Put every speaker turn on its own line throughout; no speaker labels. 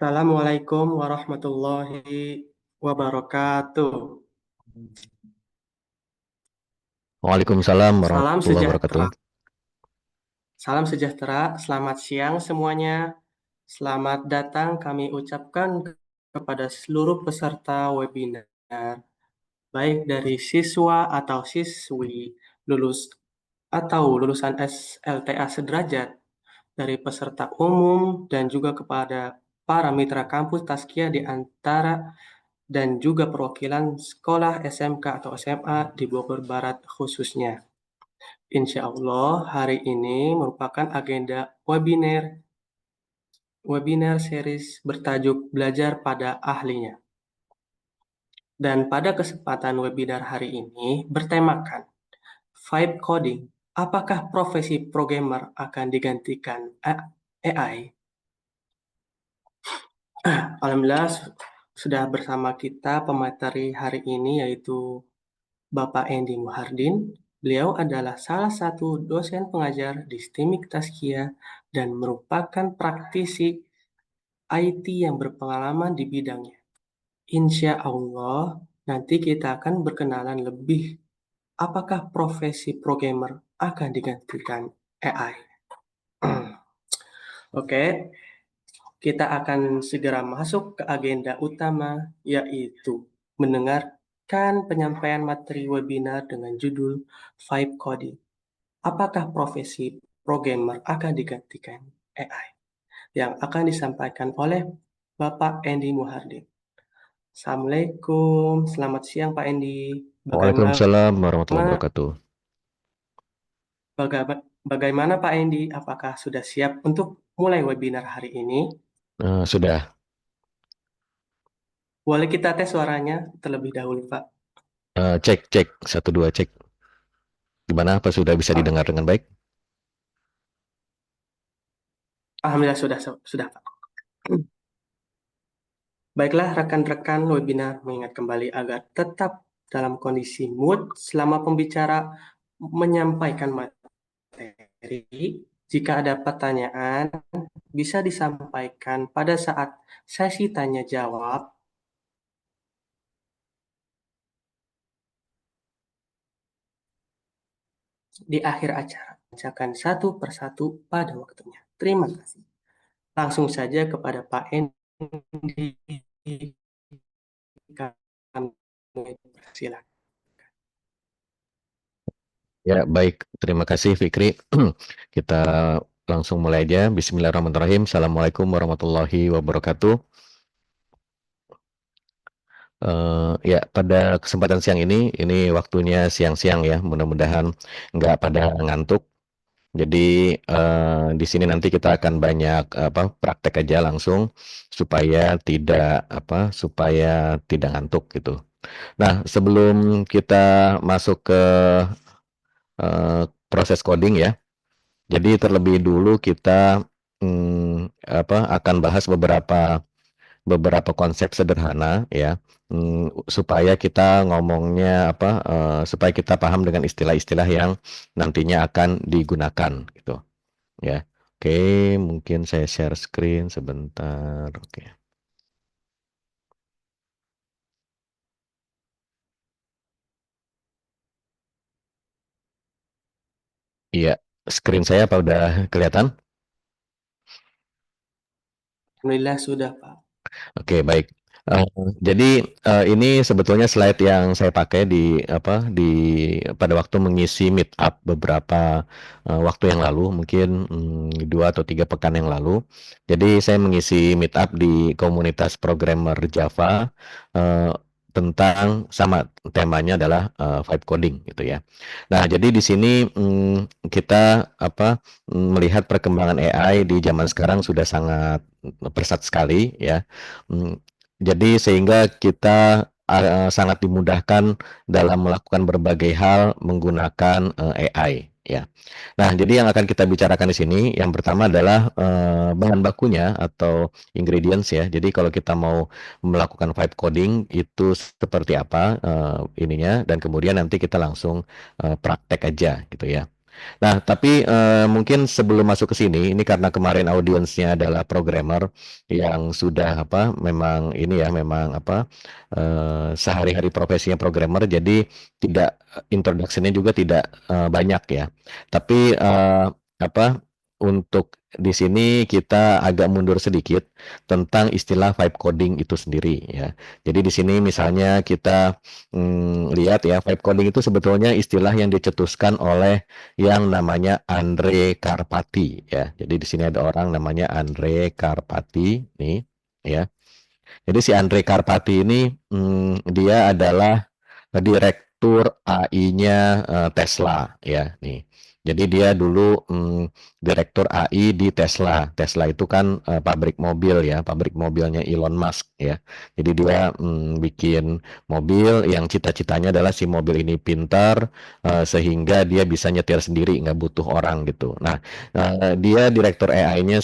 Assalamualaikum warahmatullahi wabarakatuh.
Waalaikumsalam
Salam
warahmatullahi wabarakatuh.
sejahtera. Salam sejahtera. Selamat siang semuanya. Selamat datang kami ucapkan kepada seluruh peserta webinar, baik dari siswa atau siswi lulus atau lulusan SLTA sederajat, dari peserta umum dan juga kepada para mitra kampus Taskia di antara dan juga perwakilan sekolah SMK atau SMA di Bogor Barat khususnya. Insya Allah hari ini merupakan agenda webinar series bertajuk Belajar pada Ahlinya. Dan pada kesempatan webinar hari ini bertemakan Vibe Coding, apakah profesi programmer akan digantikan AI? Alhamdulillah sudah bersama kita pemateri hari ini yaitu Bapak Endi Muhardin. Beliau adalah salah satu dosen pengajar di STIMIK Taskia dan merupakan praktisi IT yang berpengalaman di bidangnya. Insya Allah, nanti kita akan berkenalan lebih apakah profesi programmer akan digantikan AI. Oke, kita akan segera masuk ke agenda utama, yaitu mendengarkan penyampaian materi webinar dengan judul Vibe Coding. Apakah profesi programmer akan digantikan AI? Yang akan disampaikan oleh Bapak Endi Muhardin. Assalamualaikum, selamat siang Pak Endi. Bagaimana,
Waalaikumsalam warahmatullahi wabarakatuh.
bagaimana Pak Endi? Apakah sudah siap untuk mulai webinar hari ini?
Sudah.
Boleh kita tes suaranya terlebih dahulu, Pak?
Cek cek 1 2 cek. Gimana? Apa sudah bisa didengar
Oke.
dengan baik?
Alhamdulillah sudah Pak. Baiklah rekan-rekan webinar, mengingat kembali agar tetap dalam kondisi mood selama pembicara menyampaikan materi. Jika ada pertanyaan, bisa disampaikan pada saat sesi tanya jawab di akhir acara. Bacakan satu persatu pada waktunya. Terima kasih. Langsung saja kepada Pak Endi. Kami persilakan.
Ya, baik. Terima kasih Fikri. Kita langsung mulai aja. Bismillahirrahmanirrahim. Assalamualaikum warahmatullahi wabarakatuh. Ya, pada kesempatan siang ini waktunya siang-siang ya. Mudah-mudahan nggak pada ngantuk. Jadi di sini nanti kita akan banyak praktek aja langsung supaya tidak ngantuk gitu. Nah, sebelum kita masuk ke proses coding ya. Jadi terlebih dulu kita akan bahas beberapa konsep sederhana ya, supaya kita ngomongnya supaya kita paham dengan istilah-istilah yang nantinya akan digunakan gitu. Ya, oke, mungkin saya share screen sebentar. Oke, iya, screen saya apa udah kelihatan?
Alhamdulillah sudah, Pak.
Oke, baik. Eh, jadi ini sebetulnya slide yang saya pakai pada waktu mengisi meet up beberapa waktu yang lalu, mungkin 2 atau 3 pekan yang lalu. Jadi saya mengisi meet up di komunitas programmer Java eh, tentang sama temanya adalah vibe coding gitu ya. Nah, jadi di sini kita melihat perkembangan AI di zaman sekarang sudah sangat pesat sekali ya. Hmm, jadi sehingga kita sangat dimudahkan dalam melakukan berbagai hal menggunakan AI ya. Nah, jadi yang akan kita bicarakan di sini yang pertama adalah bahan bakunya atau ingredients ya. Jadi kalau kita mau melakukan vibe coding itu seperti apa ininya, dan kemudian nanti kita langsung praktek aja gitu ya. Nah, tapi mungkin sebelum masuk ke sini, ini karena kemarin audiensnya adalah programmer yang sudah apa, memang ini ya, memang apa, sehari-hari profesinya programmer, jadi tidak introduction-nya juga tidak banyak ya. Tapi apa, untuk di sini kita agak mundur sedikit tentang istilah vibe coding itu sendiri ya. Jadi di sini misalnya kita lihat ya, vibe coding itu sebetulnya istilah yang dicetuskan oleh yang namanya Andre Karpati ya. Jadi di sini ada orang namanya Andre Karpati nih ya. Jadi si Andre Karpati ini dia adalah direktur AI-nya Tesla ya nih. Jadi dia dulu direktur AI di Tesla. Tesla itu kan pabrik mobil ya, pabrik mobilnya Elon Musk ya. Jadi dia bikin mobil yang cita-citanya adalah si mobil ini pintar sehingga dia bisa nyetir sendiri, nggak butuh orang gitu. Nah, dia direktur AI-nya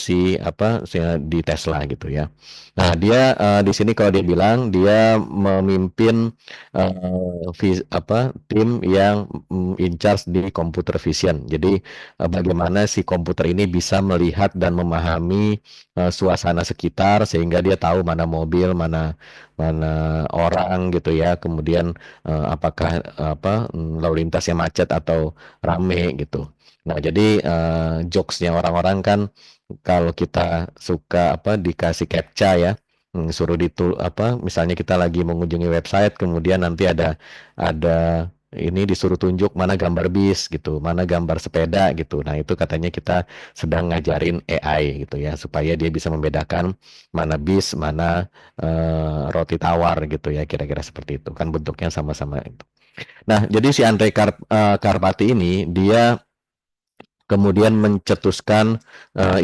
di Tesla gitu ya. Nah, dia di sini kalau dia bilang dia memimpin tim yang in charge di computer vision. Jadi bagaimana si komputer ini bisa melihat dan memahami suasana sekitar sehingga dia tahu mana mobil, mana mana orang gitu ya. Kemudian apakah lalu lintasnya macet atau rame gitu. Nah, jadi jokesnya orang-orang kan kalau kita suka dikasih captcha ya, suruh misalnya kita lagi mengunjungi website, kemudian nanti ada ini disuruh tunjuk mana gambar bis gitu, mana gambar sepeda gitu. Nah, itu katanya kita sedang ngajarin AI gitu ya, supaya dia bisa membedakan mana bis, mana roti tawar gitu ya, kira-kira seperti itu. Kan bentuknya sama-sama itu. Nah, jadi si Karpati ini dia kemudian mencetuskan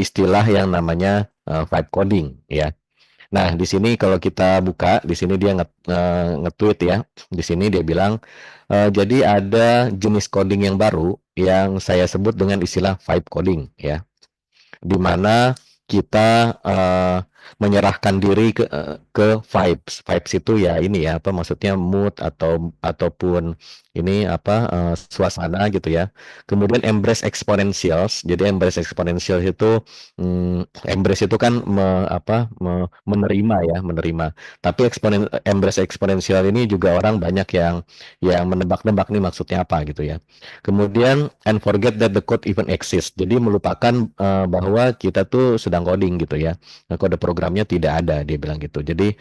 istilah yang namanya vibe coding ya. Nah, di sini kalau kita buka, di sini dia nge-tweet ya. Di sini dia bilang, jadi ada jenis coding yang baru yang saya sebut dengan istilah vibe coding ya, di mana kita menyerahkan diri ke vibes. Vibes itu ya ini ya, apa maksudnya mood ataupun ini suasana gitu ya. Kemudian embrace exponentials. Jadi embrace exponentials itu embrace itu kan menerima ya, menerima. Tapi embrace exponential ini juga orang banyak yang menebak-nebak nih maksudnya apa gitu ya. Kemudian and forget that the code even exists. Jadi melupakan bahwa kita tuh sedang coding gitu ya. Nah, kode programnya tidak ada, dia bilang gitu. Jadi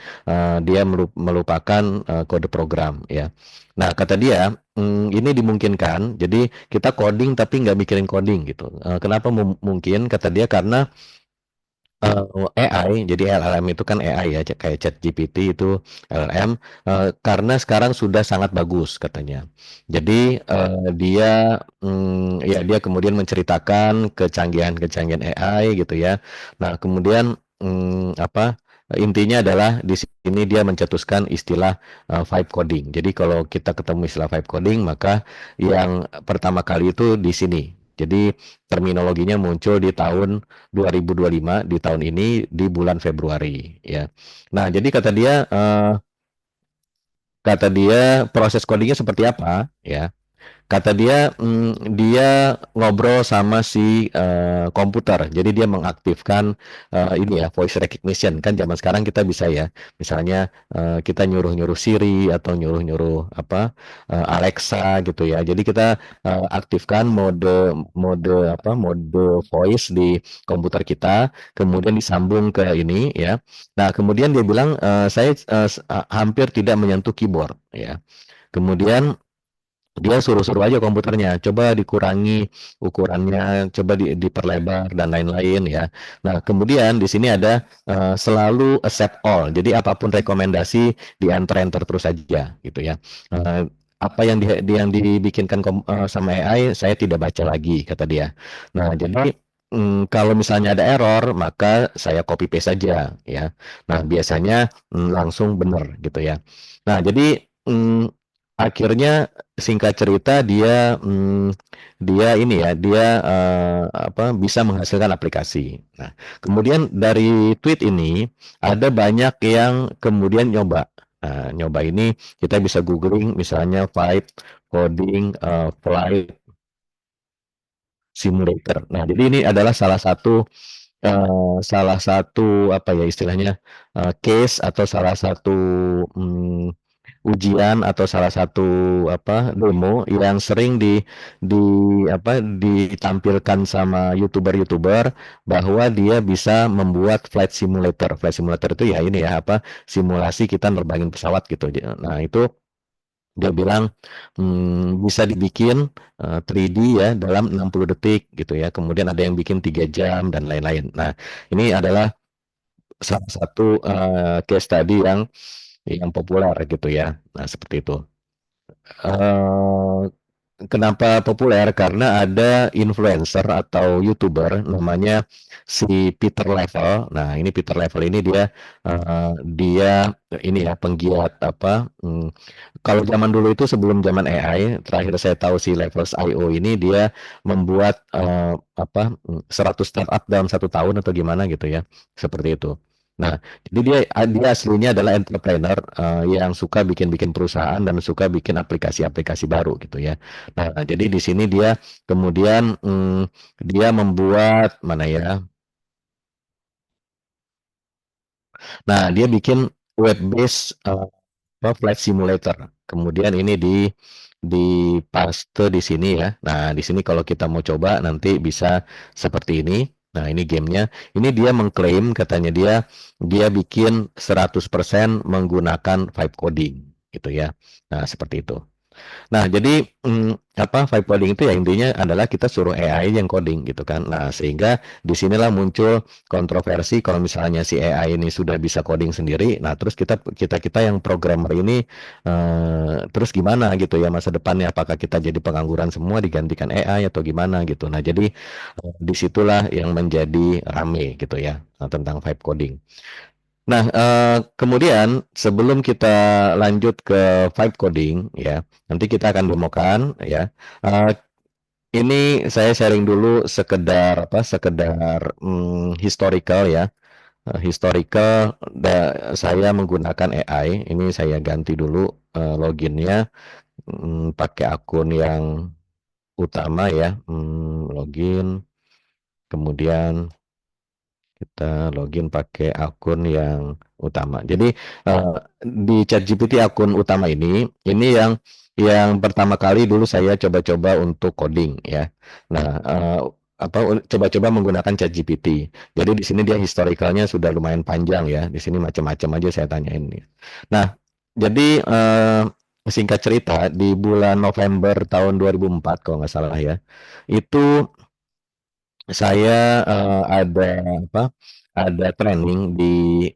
dia melupakan kode program ya. Nah, kata dia ini dimungkinkan. Jadi kita coding tapi nggak mikirin coding gitu. Kenapa mungkin? Kata dia karena AI, jadi LLM itu kan AI ya, kayak ChatGPT itu LLM, karena sekarang sudah sangat bagus katanya. Jadi ya dia kemudian menceritakan kecanggihan-kecanggihan AI gitu ya. Nah, kemudian intinya adalah di sini dia mencetuskan istilah vibe coding. Jadi kalau kita ketemu istilah vibe coding, maka yang pertama kali itu di sini. Jadi terminologinya muncul di tahun 2025, di tahun ini di bulan Februari ya. Nah, jadi kata dia proses codingnya seperti apa ya. Kata dia, dia ngobrol sama si komputer. Jadi dia mengaktifkan ini ya voice recognition. Kan zaman sekarang kita bisa ya, misalnya kita nyuruh-nyuruh Siri atau nyuruh-nyuruh Alexa gitu ya. Jadi kita aktifkan mode mode mode voice di komputer kita, kemudian disambung ke ini ya. Nah, kemudian dia bilang saya hampir tidak menyentuh keyboard ya. Kemudian dia suruh-suruh aja komputernya, coba dikurangi ukurannya, coba diperlebar dan lain-lain ya. Nah, kemudian di sini ada selalu accept all. Jadi apapun rekomendasi di enter-enter terus saja gitu ya. Eh, apa yang dibikinkan sama AI saya tidak baca lagi kata dia. Nah, jadi kalau misalnya ada error maka saya copy paste saja ya. Nah, biasanya langsung benar gitu ya. Nah, jadi akhirnya singkat cerita dia ini ya, dia bisa menghasilkan aplikasi. Nah, kemudian dari tweet ini ada banyak yang kemudian nyoba. Nah, nyoba ini kita bisa googling misalnya Vibe Coding Flight Simulator. Nah, jadi ini adalah salah satu apa ya istilahnya, case atau salah satu, mmm, ujian atau salah satu apa, demo yang sering di apa, ditampilkan sama YouTuber-YouTuber bahwa dia bisa membuat flight simulator. Flight simulator itu ya ini ya, apa, simulasi kita nerbangin pesawat gitu. Nah itu dia bilang, bisa dibikin, 3D ya dalam 60 detik gitu ya, kemudian ada yang bikin 3 jam dan lain-lain. Nah, ini adalah salah satu, case study yang populer gitu ya. Nah, seperti itu. Eee, Kenapa populer? Karena ada influencer atau YouTuber namanya si Peter Level. Nah, ini Peter Level ini dia ini ya penggiat apa, kalau zaman dulu itu sebelum zaman AI, terakhir saya tahu si Levels.io ini dia membuat, apa, 100 startup dalam 1 tahun atau gimana gitu ya, seperti itu. Nah, jadi dia aslinya adalah entrepreneur, yang suka bikin-bikin perusahaan dan suka bikin aplikasi-aplikasi baru gitu ya. Nah, jadi di sini dia kemudian, dia membuat mana ya, nah dia bikin web based, apa, flight simulator. Kemudian ini dipaste di sini ya. Nah, di sini kalau kita mau coba nanti bisa seperti ini. Nah, ini gamenya. Ini dia mengklaim katanya dia bikin 100% menggunakan vibe coding gitu ya. Nah, seperti itu. Nah, jadi, apa, vibe coding itu ya intinya adalah kita suruh AI yang coding gitu kan. Nah, sehingga di sinilah muncul kontroversi kalau misalnya si AI ini sudah bisa coding sendiri, nah terus kita yang programmer ini, terus gimana gitu ya masa depannya, apakah kita jadi pengangguran semua digantikan AI atau gimana gitu. Nah, jadi, di situlah yang menjadi rame gitu ya, tentang vibe coding. Nah, kemudian sebelum kita lanjut ke vibe coding ya, nanti kita akan demokan ya. Eee, ini saya sharing dulu sekedar, historical ya, historical saya menggunakan AI. Ini saya ganti dulu, login-nya, pakai akun yang utama ya, login, kemudian kita login pakai akun yang utama. Jadi, di ChatGPT akun utama ini yang pertama kali dulu saya coba-coba untuk coding ya. Nah, apa, coba-coba menggunakan ChatGPT. Jadi di sini dia historicalnya sudah lumayan panjang ya, di sini macam-macam aja saya tanyain nih. Nah, jadi, singkat cerita di bulan November tahun 2004 kalau nggak salah ya, itu saya, ada apa, ada training di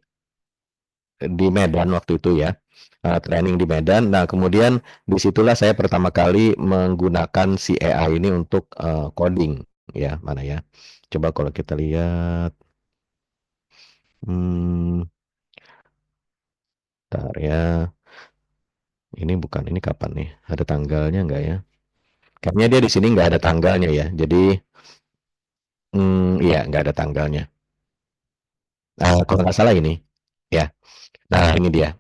Medan waktu itu ya, training di Medan. Nah, kemudian disitulah saya pertama kali menggunakan si AI ini untuk, coding ya, mana ya, coba kalau kita lihat, mmm, bentar ya, ini bukan ini kapan nih, ada tanggalnya nggak ya? Kayaknya dia di sini nggak ada tanggalnya ya, jadi, iya nggak ada tanggalnya, kalau nggak salah ini, ya. Nah, ini dia.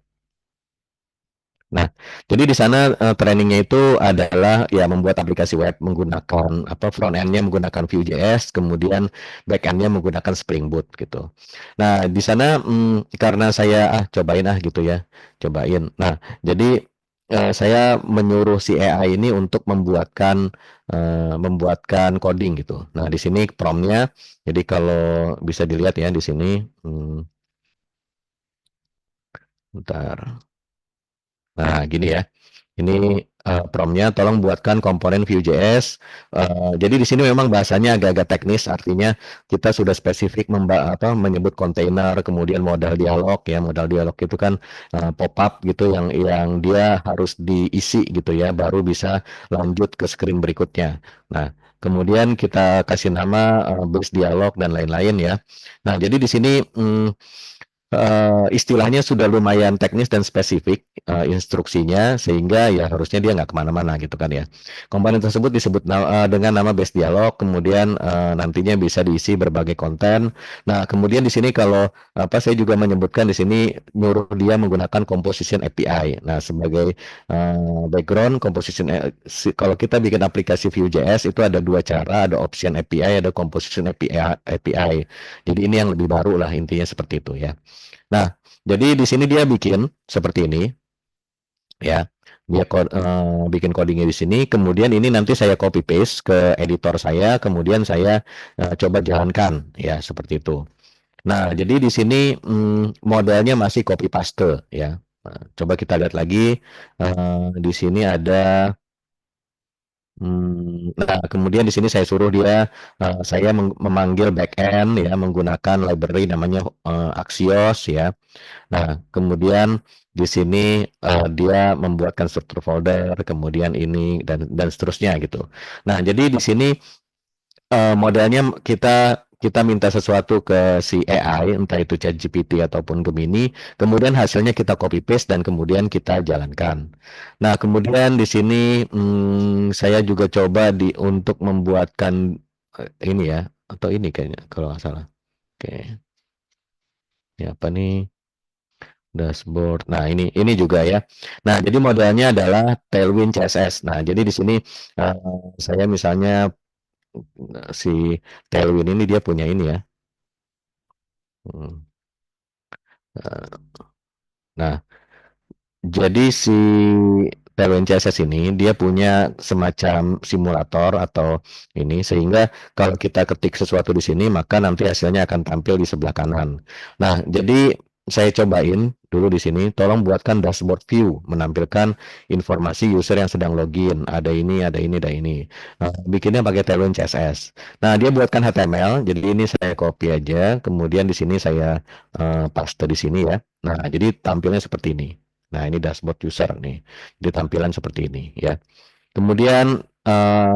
Nah, jadi di sana, training itu adalah ya membuat aplikasi web menggunakan apa, front end-nya menggunakan Vue.js, kemudian back end-nya menggunakan Spring Boot gitu. Nah, di sana, karena saya, cobain gitu ya, cobain. Nah, jadi, saya menyuruh si AI ini untuk membuatkan coding gitu. Nah, di sini prompt-nya, jadi kalau bisa dilihat ya di sini, bentar. Nah, gini ya. Ini, prompt-nya tolong buatkan komponen Vue.js, jadi di sini memang bahasanya agak-agak teknis, artinya kita sudah spesifik menyebut kontainer, kemudian modal dialog ya, modal dialog itu kan, pop-up gitu yang dia harus diisi gitu ya, baru bisa lanjut ke screen berikutnya. Nah, kemudian kita kasih nama, base dialog dan lain-lain ya. Nah, jadi di sini, istilahnya sudah lumayan teknis dan spesifik instruksinya sehingga ya harusnya dia nggak kemana-mana gitu kan ya. Komponen tersebut disebut dengan nama base dialog, kemudian nantinya bisa diisi berbagai konten. Nah, kemudian di sini kalau apa saya juga menyebutkan di sini nyuruh dia menggunakan composition API. Nah, sebagai background composition kalau kita bikin aplikasi Vue.js itu ada dua cara, ada option API, ada composition API. Jadi ini yang lebih baru lah intinya seperti itu ya. Nah, jadi di sini dia bikin seperti ini ya. Dia bikin codingnya di sini, kemudian ini nanti saya copy paste ke editor saya, kemudian saya coba jalankan ya seperti itu. Nah, jadi di sini modelnya masih copy paste ya. Nah, coba kita lihat lagi di sini ada nah, kemudian di sini saya suruh dia, saya memanggil backend ya menggunakan library namanya Axios ya. Nah, kemudian di sini dia membuatkan struktur folder, kemudian ini dan seterusnya gitu. Nah, jadi di sini modelnya kita kita minta sesuatu ke si AI, entah itu ChatGPT ataupun Gemini, kemudian hasilnya kita copy paste dan kemudian kita jalankan. Nah, kemudian di sini saya juga coba untuk membuatkan ini ya, atau ini kayaknya kalau nggak salah. Oke, ya apa nih? Dashboard. Nah, ini juga ya. Nah, jadi modelnya adalah Tailwind CSS. Nah, jadi di sini saya misalnya si Tailwind ini dia punya ini ya. Hmm, Nah, jadi si Tailwind CSS ini dia punya semacam simulator atau ini sehingga kalau kita ketik sesuatu di sini maka nanti hasilnya akan tampil di sebelah kanan. Nah, jadi saya cobain dulu di sini, tolong buatkan dashboard view menampilkan informasi user yang sedang login. Ada ini, ada ini, ada ini. Nah, bikinnya pakai Tailwind CSS. Nah, dia buatkan HTML, jadi ini saya copy aja, kemudian di sini saya paste di sini ya. Nah, jadi tampilnya seperti ini. Nah, ini dashboard user nih. Jadi tampilan seperti ini ya. Kemudian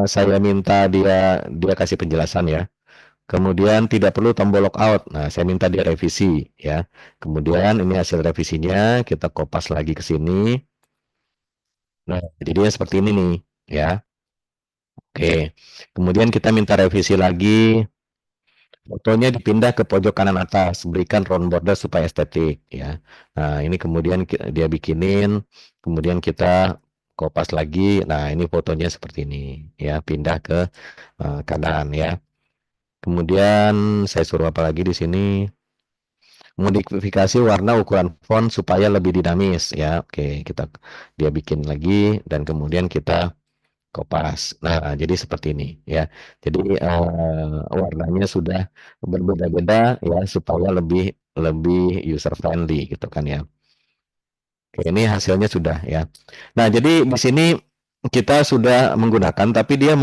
saya minta dia kasih penjelasan ya. Kemudian tidak perlu tombol logout. Nah, saya minta dia revisi ya. Kemudian ini hasil revisinya, kita kopas lagi ke sini. Nah, jadinya seperti ini nih ya. Oke. Kemudian kita minta revisi lagi. Fotonya dipindah ke pojok kanan atas, berikan round border supaya estetik ya. Nah, ini kemudian dia bikinin, kemudian kita kopas lagi. Nah, ini fotonya seperti ini ya, pindah ke kanan ya. Kemudian saya suruh apa lagi di sini? Modifikasi warna ukuran font supaya lebih dinamis ya. Oke, dia bikin lagi dan kemudian kita kopas. Nah, jadi seperti ini ya. Jadi warnanya sudah berbeda-beda ya supaya lebih lebih user friendly gitu kan ya. Oke, ini hasilnya sudah ya. Nah, jadi di sini kita sudah menggunakan, tapi dia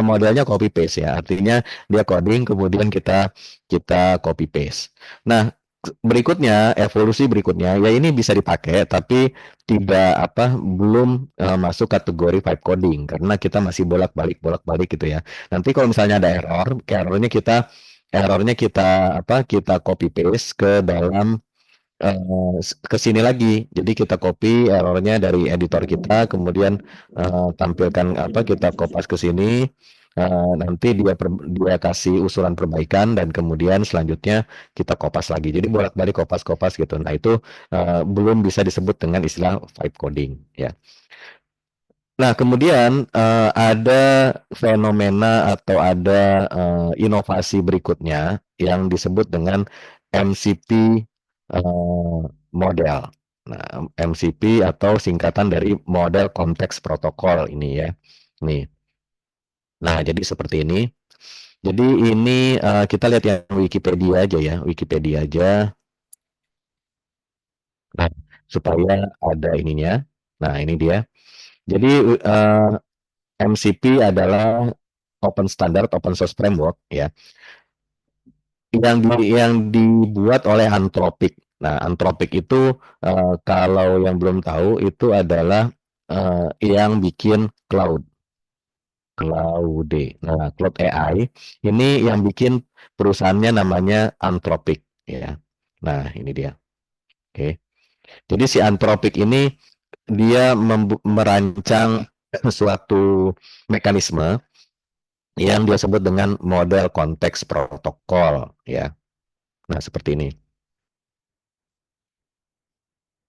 modelnya copy paste ya. Artinya dia coding, kemudian kita kita copy paste. Nah, berikutnya evolusi berikutnya ya ini bisa dipakai, tapi tidak apa belum masuk kategori vibe coding karena kita masih bolak-balik gitu ya. Nanti kalau misalnya ada errornya kita apa kita copy paste ke dalam ke sini lagi. Jadi kita copy errornya dari editor kita, kemudian tampilkan apa kita kopas ke sini. Nanti dia kasih usulan perbaikan dan kemudian selanjutnya kita kopas lagi. Jadi bolak-balik kopas-kopas gitu. Nah itu belum bisa disebut dengan istilah vibe coding ya. Nah, kemudian ada fenomena atau ada inovasi berikutnya yang disebut dengan MCP model. Nah, MCP atau singkatan dari model konteks protokol ini ya. Nih. Nah, jadi seperti ini. Jadi ini kita lihat yang Wikipedia aja ya, Wikipedia aja. Nah, supaya ada ininya. Nah, ini dia. Jadi MCP adalah open standard, open source framework ya, yang dibuat oleh Anthropic. Nah, Anthropic itu kalau yang belum tahu itu adalah yang bikin Claude. Nah, Claude AI ini yang bikin perusahaannya namanya Anthropic ya. Nah, ini dia. Oke. Jadi si Anthropic ini dia merancang suatu mekanisme yang dia sebut dengan model konteks protokol, ya. Nah, seperti ini,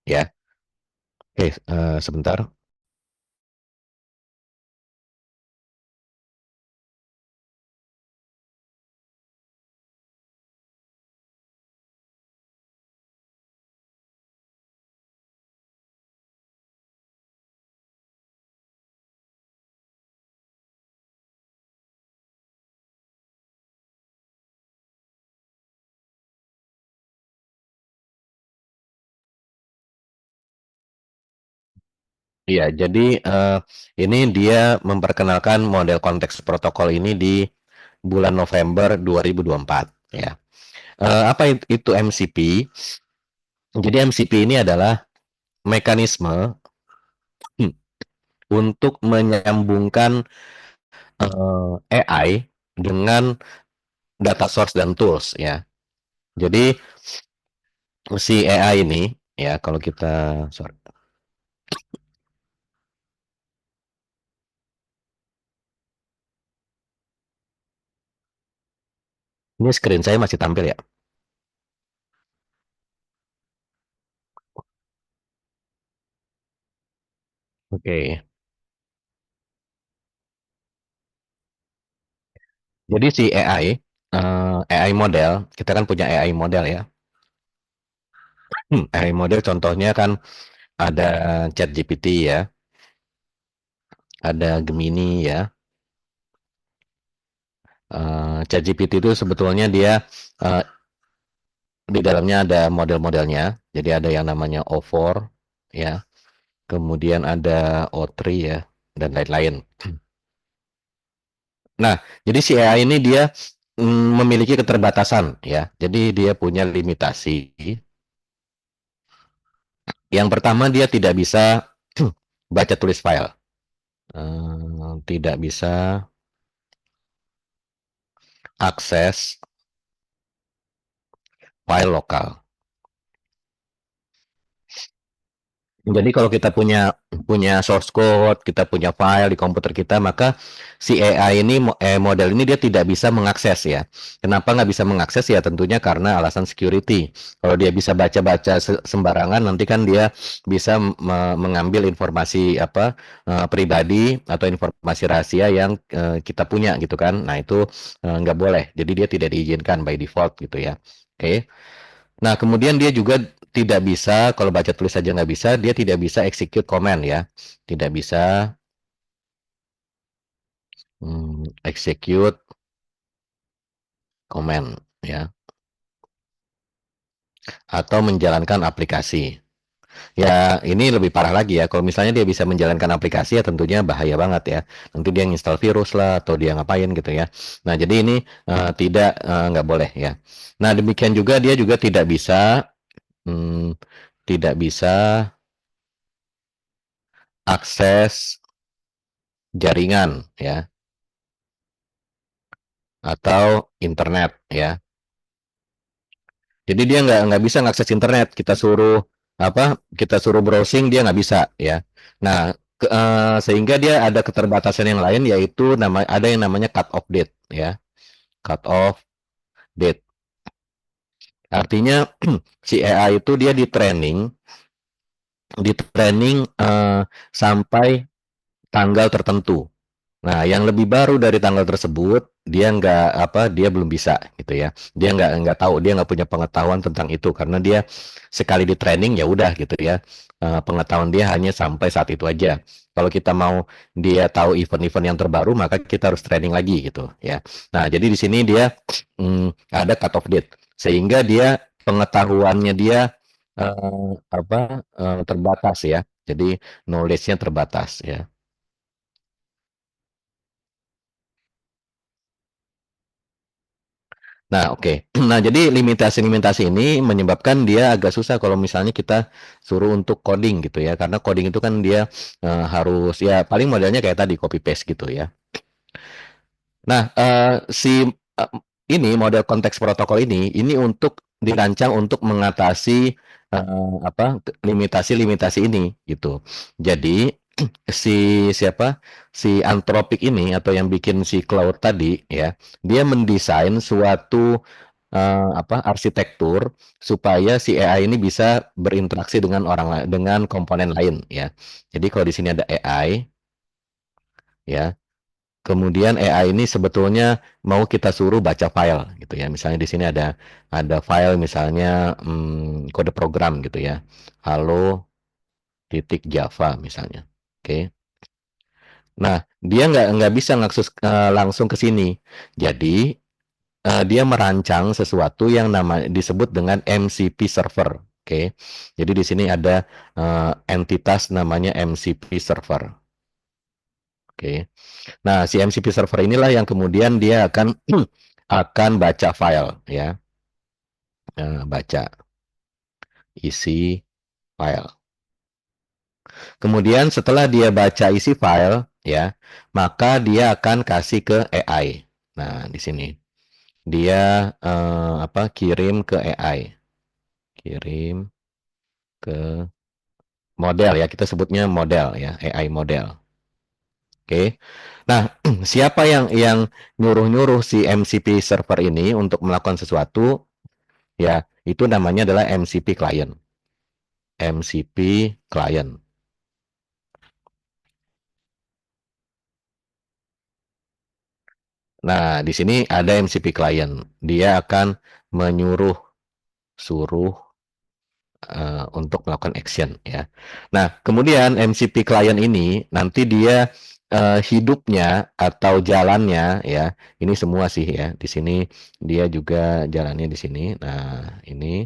ya. Oke, sebentar. Iya, jadi ini dia memperkenalkan model konteks protokol ini di bulan November 2024, ya. Apa itu MCP? Jadi MCP ini adalah mekanisme untuk menyambungkan AI dengan data source dan tools, ya. Jadi si AI ini, ya, kalau kita, sorry, ini screen saya masih tampil ya. Oke. Jadi si AI model, kita kan punya AI model ya. AI model contohnya kan ada ChatGPT ya, ada Gemini ya. ChatGPT itu sebetulnya dia eh, di dalamnya ada model-modelnya. Jadi ada yang namanya O4 ya, kemudian ada O3 ya, dan lain-lain. Nah, jadi si AI ini dia memiliki keterbatasan ya. Jadi dia punya limitasi. Yang pertama dia tidak bisa baca tulis file. Tidak bisa akses file lokal. Jadi kalau kita punya punya source code, kita punya file di komputer kita, maka si AI ini model ini dia tidak bisa mengakses ya. Kenapa nggak bisa mengakses ya? Tentunya karena alasan security. Kalau dia bisa baca-baca sembarangan, nanti kan dia bisa mengambil informasi apa pribadi atau informasi rahasia yang kita punya gitu kan. Nah itu nggak boleh. Jadi dia tidak diizinkan by default gitu ya. Oke. Nah, kemudian dia juga tidak bisa, kalau baca tulis saja nggak bisa, dia tidak bisa execute command ya. Tidak bisa execute command ya. Atau menjalankan aplikasi. Ya, ini lebih parah lagi ya. Kalau misalnya dia bisa menjalankan aplikasi ya tentunya bahaya banget ya. Nanti dia install virus lah atau dia ngapain gitu ya. Nah, jadi ini tidak nggak boleh ya. Nah, demikian juga dia juga hmm, tidak bisa akses jaringan ya atau internet ya. Jadi dia nggak bisa ngakses internet. Kita suruh apa? Kita suruh browsing dia nggak bisa ya. Nah, sehingga dia ada keterbatasan yang lain yaitu ada yang namanya cut off date ya. Cut off date. Artinya si AI itu dia di training sampai tanggal tertentu. Nah, yang lebih baru dari tanggal tersebut, dia belum bisa gitu ya. Dia nggak tahu, dia nggak punya pengetahuan tentang itu karena dia sekali di training ya udah gitu ya. Pengetahuan dia hanya sampai saat itu aja. Kalau kita mau dia tahu event-event yang terbaru, maka kita harus training lagi gitu ya. Nah, jadi di sini dia ada cut off date sehingga dia pengetahuannya dia terbatas ya. Jadi knowledge-nya terbatas ya. Nah, oke. Nah, jadi limitasi-limitasi ini menyebabkan dia agak susah kalau misalnya kita suruh untuk coding gitu ya. Karena coding itu kan dia harus ya paling modelnya kayak tadi copy paste gitu ya. Nah, ini model konteks protokol ini untuk dirancang untuk mengatasi limitasi-limitasi ini gitu. Jadi siapa si Anthropic ini atau yang bikin si Cloud tadi ya, dia mendesain suatu arsitektur supaya si AI ini bisa berinteraksi dengan dengan komponen lain ya. Jadi kalau di sini ada AI ya, kemudian AI ini sebetulnya mau kita suruh baca file gitu ya. Misalnya di sini ada file misalnya kode program gitu ya. Halo titik Java misalnya. Oke. Nah, dia nggak bisa ngakses langsung ke sini. Jadi dia merancang sesuatu yang disebut dengan MCP server. Oke. Jadi di sini ada entitas namanya MCP server. Oke. Nah, si MCP server inilah yang kemudian dia akan akan baca file ya. Baca isi file. Kemudian setelah dia baca isi file ya, maka dia akan kasih ke AI. Nah, di sini dia kirim ke AI. Kirim ke model ya, kita sebutnya model ya, AI model. Oke. Nah, siapa yang nyuruh-nyuruh si MCP server ini untuk melakukan sesuatu? Ya, itu namanya adalah MCP client. MCP client. Nah, di sini ada MCP client. Dia akan suruh untuk melakukan action ya. Nah, kemudian MCP client ini nanti dia hidupnya atau jalannya ya. Ini semua sih ya. Di sini dia juga jalannya di sini. Nah, ini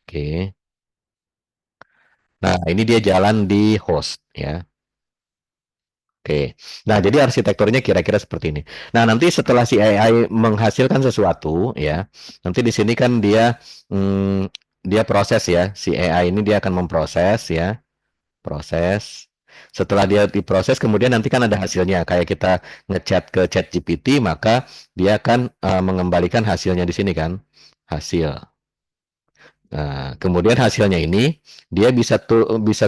oke. Nah, ini dia jalan di host ya. Oke. Nah, jadi arsitekturnya kira-kira seperti ini. Nah, nanti setelah si AI menghasilkan sesuatu, ya, nanti di sini kan dia proses ya. Si AI ini dia akan memproses ya, proses. Setelah dia diproses, kemudian nanti kan ada hasilnya. Kayak kita ngechat ke chat GPT, maka dia akan mengembalikan hasilnya di sini kan, hasil. Nah, kemudian hasilnya ini dia bisa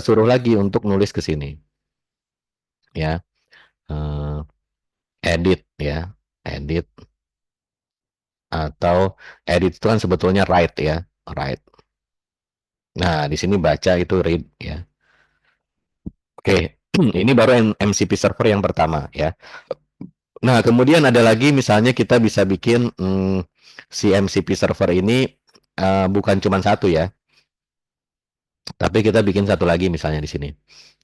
suruh lagi untuk nulis ke sini, ya. Eh, edit ya, edit atau edit itu kan sebetulnya write ya, write. Nah, di sini baca itu read ya. Oke, ini baru MCP server yang pertama ya. Nah, kemudian ada lagi misalnya kita bisa bikin si MCP server ini bukan cuma satu ya, tapi kita bikin satu lagi misalnya di sini.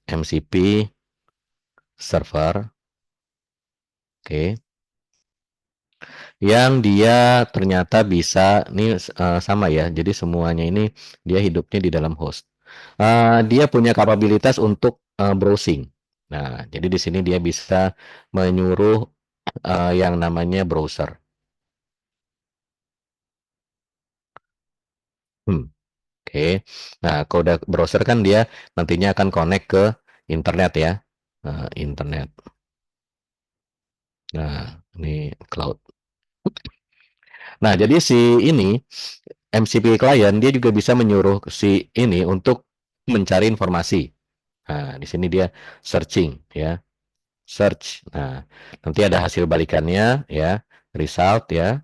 MCP server, oke. Yang dia ternyata bisa ini sama ya. Jadi semuanya ini dia hidupnya di dalam host. Dia punya kapabilitas untuk browsing. Nah, jadi di sini dia bisa menyuruh yang namanya browser. Oke. Nah, kode browser kan dia nantinya akan connect ke internet ya. Internet. Nah, ini cloud. Nah, jadi si ini MCP client dia juga bisa menyuruh si ini untuk mencari informasi. Nah, di sini dia searching ya, search. Nah, nanti ada hasil balikannya ya, result ya.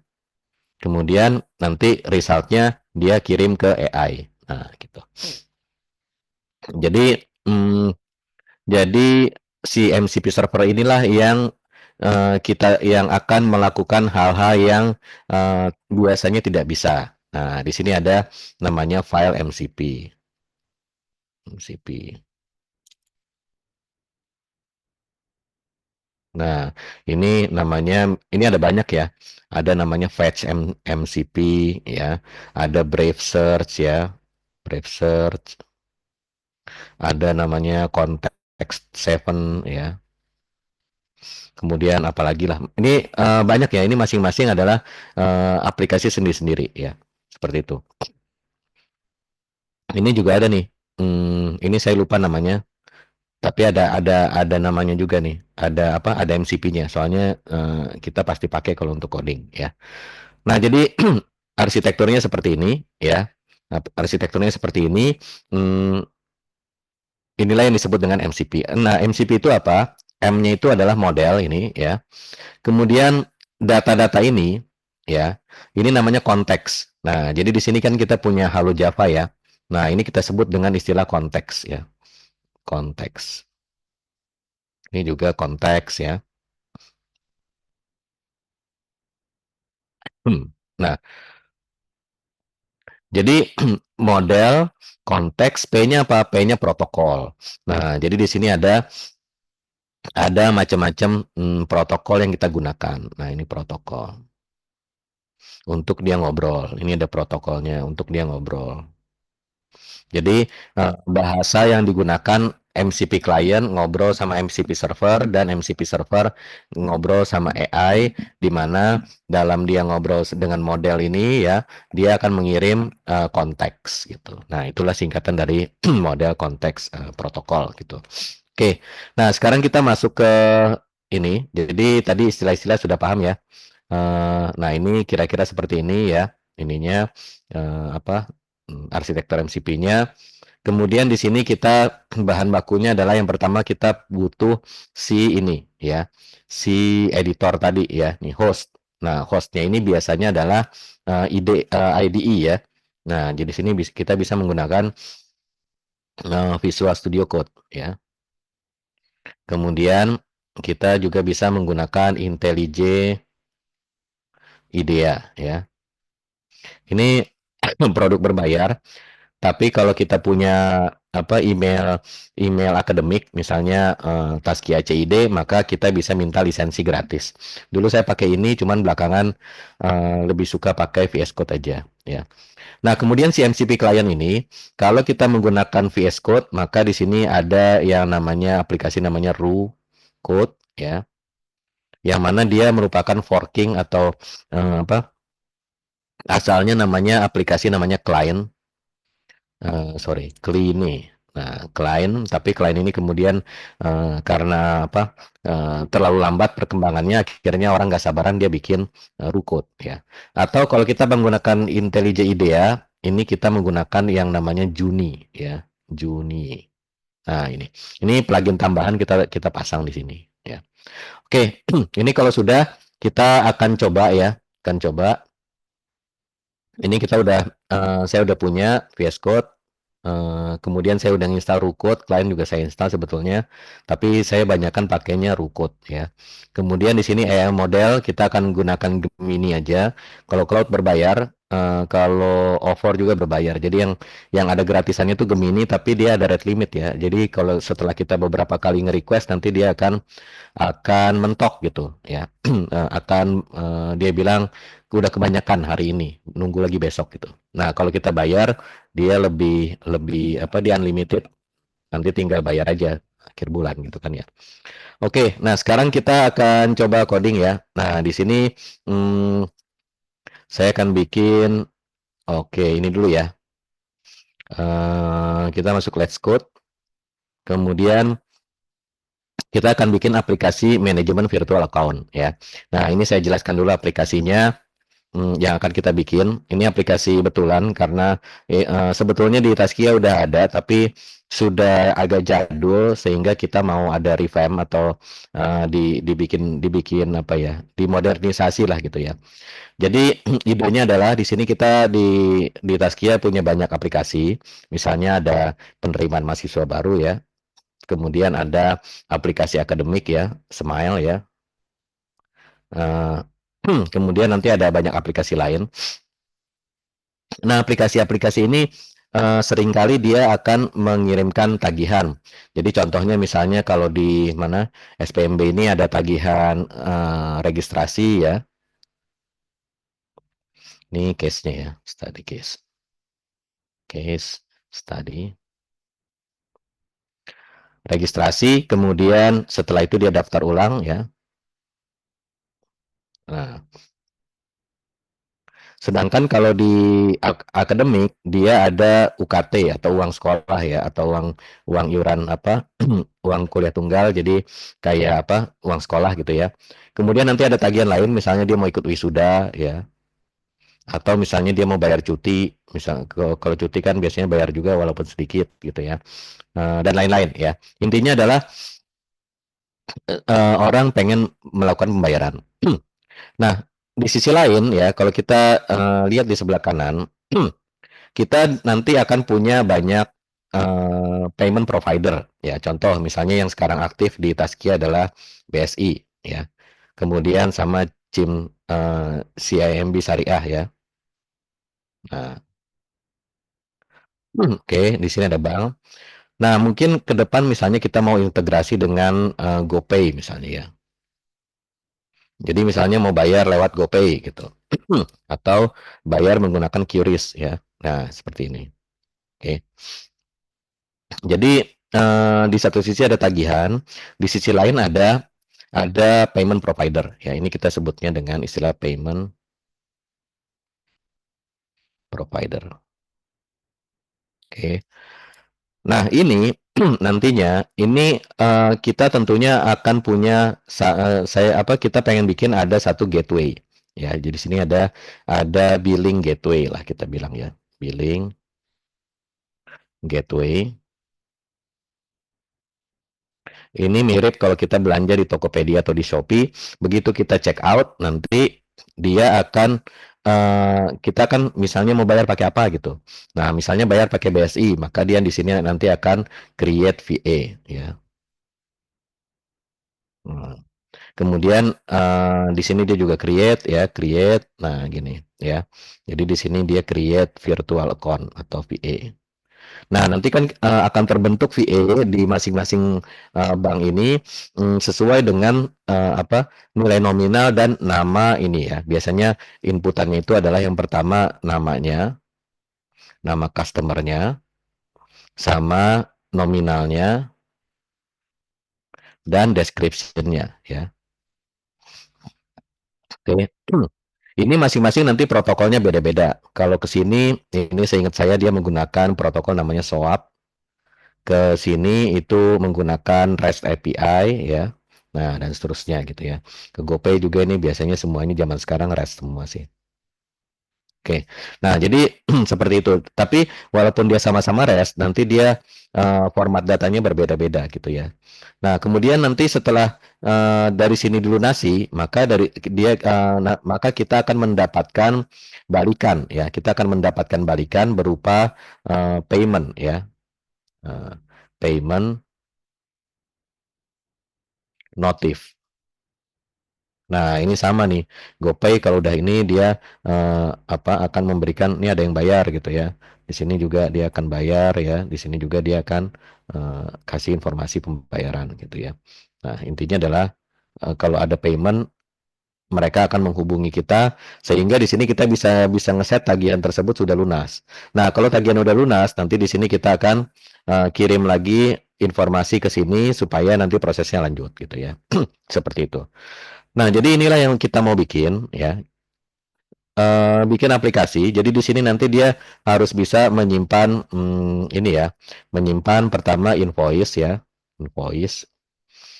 Kemudian nanti resultnya dia kirim ke AI. Nah, gitu. Jadi hmm, jadi si MCP server inilah yang akan melakukan hal-hal yang biasanya tidak bisa. Nah, di sini ada namanya file MCP. MCP. Nah, ini ada banyak ya. Ada namanya fetch MCP ya, ada Brave Search ya, Brave Search, ada namanya Context 7 ya. Kemudian apalagi lah. Ini banyak ya. Ini masing-masing adalah aplikasi sendiri-sendiri ya. Seperti itu. Ini juga ada nih. Ini saya lupa namanya. Tapi ada namanya juga nih. Ada apa? Ada MCP-nya. Soalnya kita pasti pakai kalau untuk coding ya. Nah, jadi arsitekturnya seperti ini ya. Nah, arsitekturnya seperti ini. Hmm, inilah yang disebut dengan MCP. Nah, MCP itu apa? M-nya itu adalah model ini ya. Kemudian data-data ini ya, ini namanya konteks. Nah, jadi di sini kan kita punya Halo Java ya. Nah, ini kita sebut dengan istilah konteks ya. Konteks. Ini juga konteks ya. Nah, jadi model konteks P-nya apa? P-nya protokol. Nah, jadi di sini ada macam-macam protokol yang kita gunakan. Nah, ini protokol untuk dia ngobrol. Ini ada protokolnya untuk dia ngobrol. Jadi bahasa yang digunakan MCP client ngobrol sama MCP server dan MCP server ngobrol sama AI, di mana dalam dia ngobrol dengan model ini ya, dia akan mengirim konteks gitu. Nah, itulah singkatan dari model konteks protokol gitu. Oke. Nah, sekarang kita masuk ke ini. Jadi tadi istilah-istilah sudah paham ya. Nah, ini kira-kira seperti ini ya. Ininya apa? Arsitektur MCP-nya. Kemudian di sini kita bahan bakunya adalah yang pertama kita butuh si ini ya, si editor tadi ya, nih host. Nah, hostnya ini biasanya adalah IDE ya. Nah, jadi sini kita bisa menggunakan Visual Studio Code ya. Kemudian kita juga bisa menggunakan IntelliJ IDEA ya. Ini produk berbayar. Tapi kalau kita punya apa email akademik misalnya Taskia CID, maka kita bisa minta lisensi gratis. Dulu saya pakai ini, cuman belakangan lebih suka pakai VS Code aja ya. Nah, kemudian si MCP client ini kalau kita menggunakan VS Code, maka di sini ada yang namanya aplikasi namanya Ru Code ya. Yang mana dia merupakan forking atau apa? Asalnya namanya aplikasi namanya client. Sorry, Kline. Nah, Klein, tapi Klein ini kemudian karena apa terlalu lambat perkembangannya, akhirnya orang nggak sabaran dia bikin Rukut ya. Atau kalau kita menggunakan IntelliJ IDEA, ini kita menggunakan yang namanya Juni ya, Juni. Nah, ini plugin tambahan kita kita pasang di sini ya. Oke, ini kalau sudah kita akan coba ya, akan coba. Ini kita udah saya udah punya VS Code. Kemudian saya udah install Rucode, klien juga saya install sebetulnya, tapi saya banyakkan pakainya Rucode ya. Kemudian di sini AI model kita akan gunakan Gemini aja. Kalau cloud berbayar, kalau offer juga berbayar. Jadi yang ada gratisannya itu Gemini, tapi dia ada rate limit ya. Jadi kalau setelah kita beberapa kali nge-request, nanti dia akan mentok gitu ya. Dia bilang udah kebanyakan hari ini, nunggu lagi besok gitu. Nah, kalau kita bayar dia lebih lebih apa dia unlimited, nanti tinggal bayar aja akhir bulan gitu kan ya. Oke, nah sekarang kita akan coba coding ya. Nah, di sini hmm, saya akan bikin oke ini dulu ya. Kita masuk Let's Code. Kemudian kita akan bikin aplikasi manajemen virtual account ya. Nah, ini saya jelaskan dulu aplikasinya. Yang akan kita bikin ini aplikasi betulan karena sebetulnya di Taskia udah ada tapi sudah agak jadul sehingga kita mau ada revamp atau dibikin apa ya dimodernisasi lah gitu ya. Jadi idenya adalah di sini kita di Taskia punya banyak aplikasi, misalnya ada penerimaan mahasiswa baru ya, kemudian ada aplikasi akademik ya, Smile ya. eh, Kemudian nanti ada banyak aplikasi lain. Nah, aplikasi-aplikasi ini seringkali dia akan mengirimkan tagihan. Jadi contohnya misalnya kalau di mana SPMB ini ada tagihan registrasi ya. Ini case-nya ya, study case. Case study. Registrasi, kemudian setelah itu dia daftar ulang ya. Nah, sedangkan kalau di akademik dia ada UKT atau uang sekolah ya atau uang uang iuran apa uang kuliah tunggal jadi kayak apa uang sekolah gitu ya. Kemudian nanti ada tagihan lain misalnya dia mau ikut wisuda ya atau misalnya dia mau bayar cuti, misal kalau cuti kan biasanya bayar juga walaupun sedikit gitu ya. Dan lain-lain ya. Intinya adalah orang pengen melakukan pembayaran. Nah, di sisi lain ya, kalau kita lihat di sebelah kanan, kita nanti akan punya banyak payment provider ya. Contoh misalnya yang sekarang aktif di Taskia adalah BSI ya. Kemudian sama CIM CIMB Syariah ya. Nah, oke, di sini ada bank. Nah, mungkin ke depan misalnya kita mau integrasi dengan GoPay misalnya ya. Jadi misalnya mau bayar lewat GoPay gitu. Atau bayar menggunakan QRIS ya. Nah, seperti ini. Oke. Jadi di satu sisi ada tagihan, di sisi lain ada payment provider. Ya, ini kita sebutnya dengan istilah payment provider. Oke. Nah, ini nantinya ini kita tentunya akan punya kita pengen bikin ada satu gateway. Ya, jadi sini ada billing gateway lah kita bilang ya. Billing gateway. Ini mirip kalau kita belanja di Tokopedia atau di Shopee, begitu kita check out nanti dia akan kita kan misalnya mau bayar pakai apa gitu. Nah, misalnya bayar pakai BSI, maka dia di sini nanti akan create VA ya. Hmm. Kemudian di sini dia juga create ya, create. Nah, gini ya. Jadi di sini dia create virtual account atau VA. Nah, nanti kan akan terbentuk VA di masing-masing bank ini sesuai dengan nilai nominal dan nama ini ya. Biasanya inputannya itu adalah yang pertama namanya, nama customernya, sama nominalnya dan description-nya ya. Oke. Ini masing-masing nanti protokolnya beda-beda. Kalau ke sini, ini seingat saya dia menggunakan protokol namanya SOAP. Ke sini itu menggunakan REST API ya. Nah, dan seterusnya gitu ya. Ke GoPay juga ini biasanya semua ini zaman sekarang REST semua sih. Oke. Nah, jadi seperti itu. Tapi walaupun dia sama-sama REST, nanti dia format datanya berbeda-beda gitu ya. Nah, kemudian nanti setelah dari sini dilunasi, maka maka kita akan mendapatkan balikan ya. Kita akan mendapatkan balikan berupa payment ya. Eh, payment notif. Nah, ini sama nih. GoPay kalau udah ini dia akan memberikan ini ada yang bayar gitu ya. Di sini juga dia akan bayar ya. Di sini juga dia akan kasih informasi pembayaran gitu ya. Nah, intinya adalah kalau ada payment mereka akan menghubungi kita sehingga di sini kita bisa bisa ngeset tagihan tersebut sudah lunas. Nah, kalau tagihan udah lunas, nanti di sini kita akan kirim lagi informasi ke sini supaya nanti prosesnya lanjut gitu ya. Seperti itu. Nah, jadi inilah yang kita mau bikin ya. Bikin aplikasi. Jadi di sini nanti dia harus bisa menyimpan ini ya, menyimpan pertama invoice ya, invoice.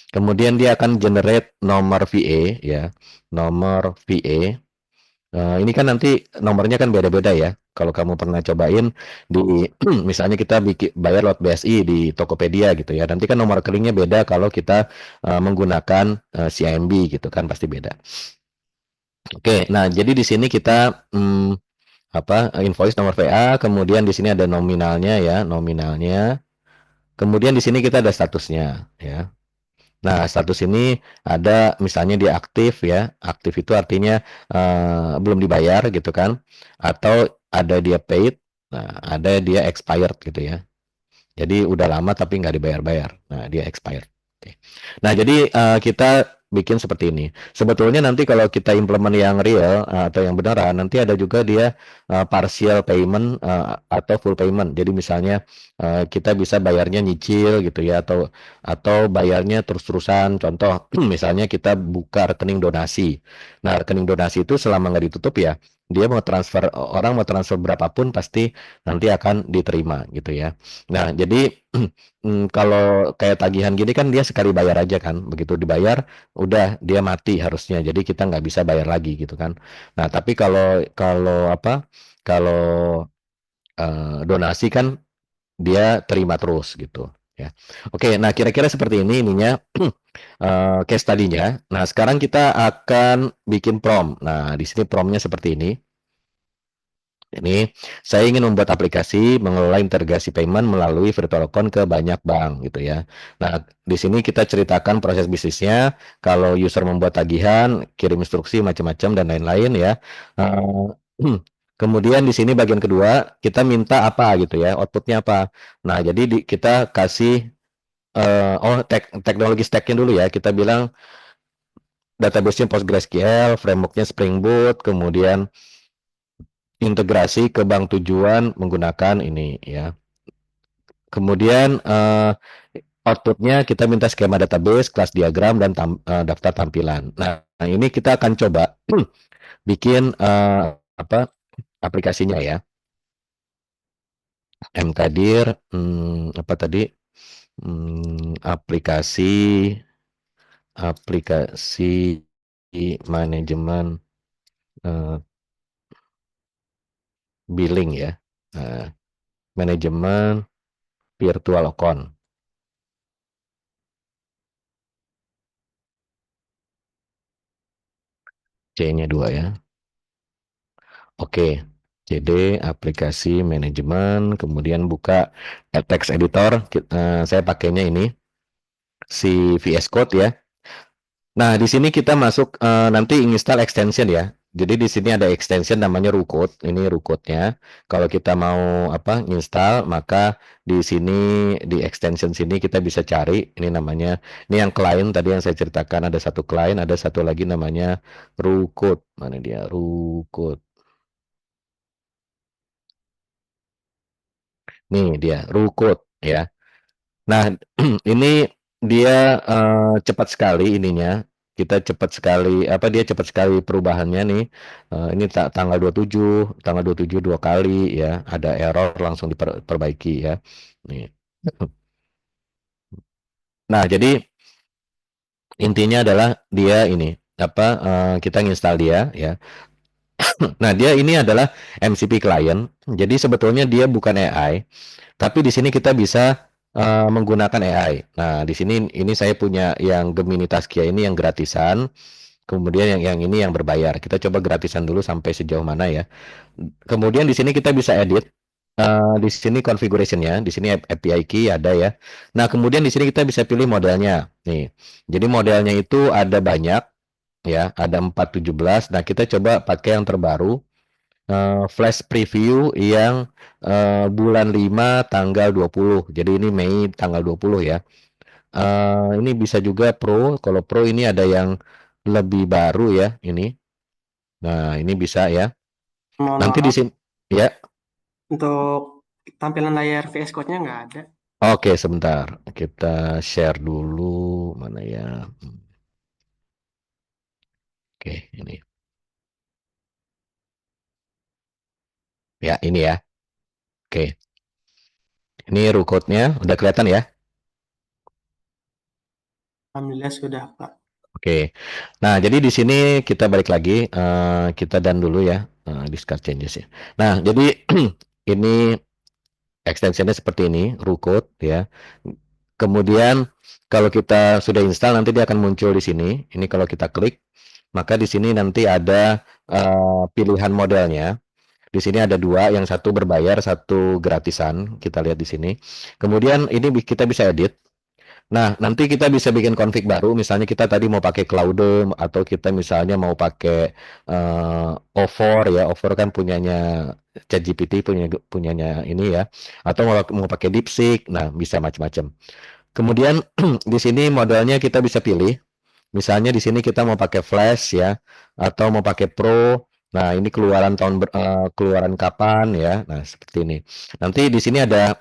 Kemudian dia akan generate nomor VA ya, nomor VA. Ini kan nanti nomornya kan beda-beda ya. Kalau kamu pernah cobain di misalnya kita bikin bayar lewat BSI di Tokopedia gitu ya. Nanti kan nomor rekeningnya beda kalau kita menggunakan CIMB gitu kan pasti beda. Oke, nah jadi di sini kita invoice nomor VA, kemudian di sini ada nominalnya ya, nominalnya. Kemudian di sini kita ada statusnya ya. Nah, status ini ada misalnya dia aktif ya. Aktif itu artinya belum dibayar gitu kan. Atau ada dia paid, nah ada dia expired gitu ya. Jadi udah lama tapi nggak dibayar-bayar. Nah, dia expired. Oke. Nah, jadi kita bikin seperti ini. Sebetulnya nanti kalau kita implement yang real atau yang beneran, nanti ada juga dia partial payment atau full payment. Jadi misalnya kita bisa bayarnya nyicil gitu ya, atau bayarnya terus-terusan. Contoh, misalnya kita buka rekening donasi. Nah, rekening donasi itu selama nggak ditutup ya, dia mau transfer, orang mau transfer berapapun pasti nanti akan diterima gitu ya. Nah, jadi kalau kayak tagihan gini kan dia sekali bayar aja kan, begitu dibayar udah dia mati harusnya. Jadi kita nggak bisa bayar lagi gitu kan. Nah, tapi kalau kalau apa? Kalau donasi kan dia terima terus gitu ya. Oke, nah kira-kira seperti ini ininya case tadinya. Nah, sekarang kita akan bikin prompt. Nah, di sini promptnya seperti ini. Ini saya ingin membuat aplikasi mengelola integrasi payment melalui virtual account ke banyak bank gitu ya. Nah, di sini kita ceritakan proses bisnisnya, kalau user membuat tagihan, kirim instruksi macam-macam dan lain-lain ya. Eh, kemudian di sini bagian kedua kita minta apa gitu ya, outputnya apa. Nah, jadi kita kasih teknologi stacknya dulu ya. Kita bilang database-nya PostgreSQL, framework-nya Spring Boot, kemudian integrasi ke bank tujuan menggunakan ini ya. Kemudian outputnya kita minta skema database, kelas diagram, dan daftar tampilan. Nah, ini kita akan coba bikin apa aplikasinya ya. Mkadir, apa tadi? Aplikasi aplikasi manajemen eh, billing ya. Nah, manajemen virtual account. C-nya 2 ya. Oke, jadi aplikasi manajemen, kemudian buka text editor. Saya pakainya ini si VS Code ya. Nah, di sini kita masuk nanti install extension ya. Jadi di sini ada extension namanya Rucode. Ini Rucode-nya. Kalau kita mau apa install, maka di sini di extension sini kita bisa cari. Ini namanya, ini yang client tadi yang saya ceritakan, ada satu client, ada satu lagi namanya Rucode. Mana dia? Rucode. Nih dia, Rucode ya. Nah, ini dia cepat sekali ininya. Kita cepat sekali apa dia cepat sekali perubahannya nih. Ini tanggal 27, tanggal 27 dua kali ya. Ada error langsung diperbaiki ya. Nih. Nah, jadi intinya adalah dia ini apa kita nginstal dia ya. Nah, dia ini adalah MCP client. Jadi sebetulnya dia bukan AI. Tapi di sini kita bisa menggunakan AI. Nah, di sini ini saya punya yang Gemini Taskia ini yang gratisan, kemudian yang ini yang berbayar. Kita coba gratisan dulu sampai sejauh mana ya. Kemudian di sini kita bisa edit. Di sini configuration-nya, di sini API key ada ya. Nah, kemudian di sini kita bisa pilih modelnya. Nih. Jadi modelnya itu ada banyak ya, ada 417. Nah, kita coba pakai yang terbaru, flash preview yang bulan 5 tanggal 20. Jadi ini Mei tanggal 20 ya. Ini bisa juga Pro. Kalau Pro ini ada yang lebih baru ya ini. Nah, ini bisa ya.
Mohon
Nanti di
maaf,
sini ya.
untuk tampilan layar VS Code-nya nggak ada.
Oke, sebentar. Kita share dulu mana ya. Oke, ini. Ya, ini ya. Oke. Ini rukutnya udah kelihatan ya.
Alhamdulillah sudah, Pak.
Oke. Nah, jadi di sini kita balik lagi, kita done dulu ya, discard changes ya. Nah, jadi ini extensionnya seperti ini, Rucode ya. Kemudian kalau kita sudah install nanti dia akan muncul di sini. Ini kalau kita klik, maka di sini nanti ada pilihan modelnya. Di sini ada dua, yang satu berbayar, satu gratisan. Kita lihat di sini. Kemudian ini kita bisa edit. Nah, nanti kita bisa bikin config baru. Misalnya kita tadi mau pakai Claude atau kita misalnya mau pakai O4 ya. O4 kan punyanya ChatGPT, punyanya ini ya. Atau mau pakai DeepSeek. Nah, bisa macam-macam. Kemudian di sini modelnya kita bisa pilih. Misalnya di sini kita mau pakai Flash ya atau mau pakai Pro. Nah, ini keluaran kapan ya. Nah, seperti ini. Nanti di sini ada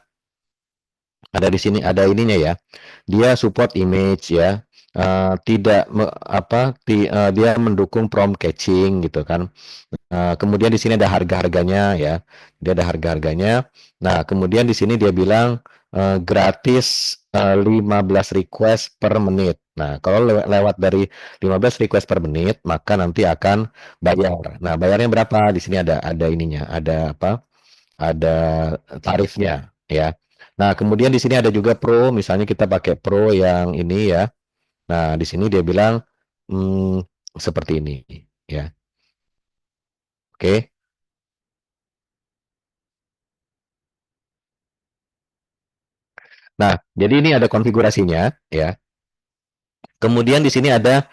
Ada di sini ada ininya ya. Dia support image ya. Tidak dia mendukung prompt catching gitu kan. Kemudian di sini ada harga-harganya ya. Dia ada harga-harganya. Nah, kemudian di sini dia bilang gratis 15 request per menit. Nah, kalau lewat dari 15 request per menit, maka nanti akan bayar. Nah, bayarnya berapa? Di sini ada ininya, ada apa? Ada tarifnya ya. Nah, kemudian di sini ada juga Pro, misalnya kita pakai Pro yang ini ya. Nah, di sini dia bilang hmm, seperti ini ya. Oke. Nah, jadi ini ada konfigurasinya ya. Kemudian di sini ada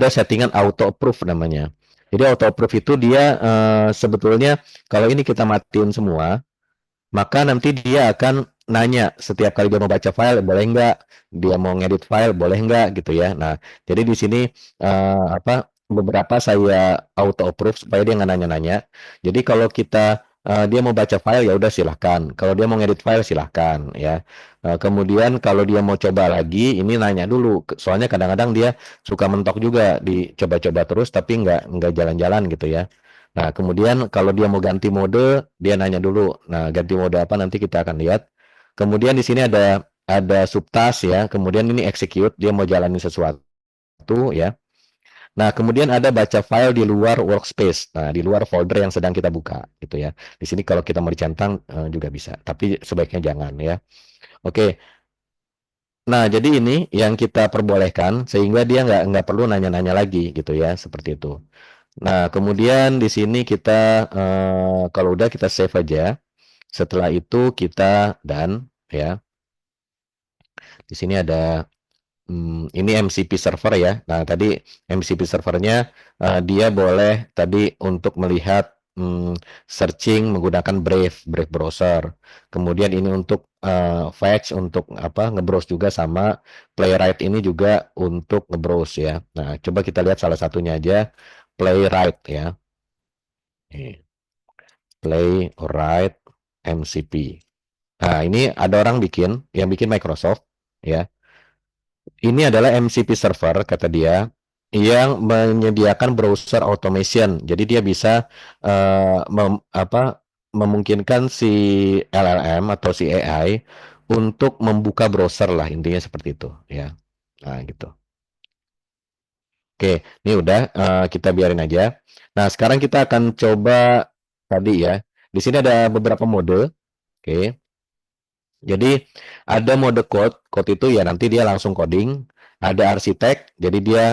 settingan auto approve namanya. Jadi auto approve itu dia sebetulnya kalau ini kita matiin semua, maka nanti dia akan nanya setiap kali dia mau baca file boleh nggak, dia mau ngedit file boleh nggak gitu ya. Nah, jadi di sini beberapa saya auto approve supaya dia nggak nanya-nanya. Jadi kalau dia mau baca file ya udah silahkan. Kalau dia mau ngedit file silahkan ya. Kemudian kalau dia mau coba lagi, ini nanya dulu. Soalnya kadang-kadang dia suka mentok juga dicoba-coba terus tapi nggak jalan-jalan gitu ya. Nah, kemudian kalau dia mau ganti mode, dia nanya dulu. Nah, ganti mode apa nanti kita akan lihat. Kemudian di sini ada subtask ya. Kemudian ini execute, dia mau jalanin sesuatu ya. Nah, kemudian ada baca file di luar workspace. Nah, di luar folder yang sedang kita buka gitu ya. Di sini kalau kita mau dicentang juga bisa, tapi sebaiknya jangan ya. Oke. Nah, jadi ini yang kita perbolehkan sehingga dia nggak perlu nanya-nanya lagi gitu ya, seperti itu. Nah, kemudian di sini kita kalau udah kita save aja. Setelah itu kita dan ya. Di sini ada ini MCP server ya. Nah, tadi MCP servernya dia boleh tadi untuk melihat searching menggunakan Brave browser. Kemudian ini untuk fetch untuk apa ngebrowse juga sama Playwright ini juga untuk ngebrowse ya. Nah, coba kita lihat salah satunya aja Playwright ya. Nih, Playwright MCP. Nah, ini ada orang yang bikin Microsoft ya. Ini adalah MCP server kata dia yang menyediakan browser automation. Jadi dia bisa memungkinkan si LLM atau si AI untuk membuka browser lah intinya seperti itu ya. Nah, gitu. Oke, ini udah kita biarin aja. Nah, sekarang kita akan coba tadi ya. Di sini ada beberapa mode. Oke. Jadi ada mode code itu ya nanti dia langsung coding. Ada arsitek, jadi dia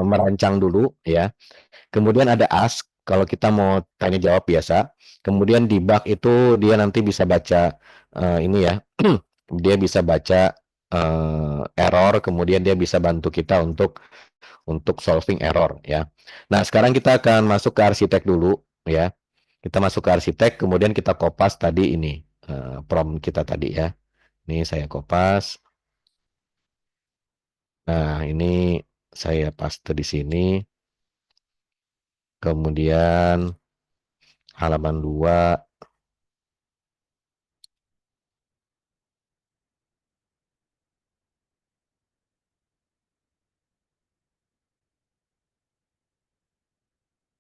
merancang dulu ya. Kemudian ada ask, kalau kita mau tanya jawab biasa. Kemudian debug itu dia nanti bisa baca ini ya, dia bisa baca error, kemudian dia bisa bantu kita untuk solving error ya. Nah sekarang kita akan masuk ke arsitek dulu ya. Kita masuk ke arsitek, kemudian kita kopas tadi ini prompt kita tadi ya. Ini saya kopas. Nah, ini saya paste di sini. Kemudian halaman 2.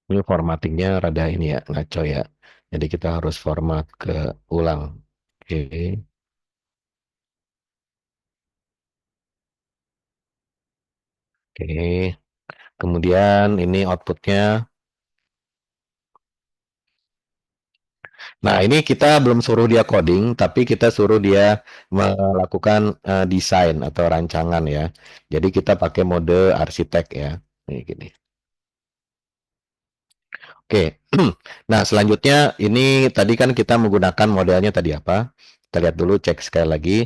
Ini formattingnya rada ini ya, ngaco ya. Jadi kita harus format ke ulang. Oke. Oke. Kemudian ini outputnya. Nah, ini kita belum suruh dia coding, tapi kita suruh dia melakukan desain atau rancangan ya. Jadi kita pakai mode arsitek ya. Ini gini. Oke. Nah, selanjutnya ini tadi kan kita menggunakan modelnya tadi apa? Kita lihat dulu, cek sekali lagi.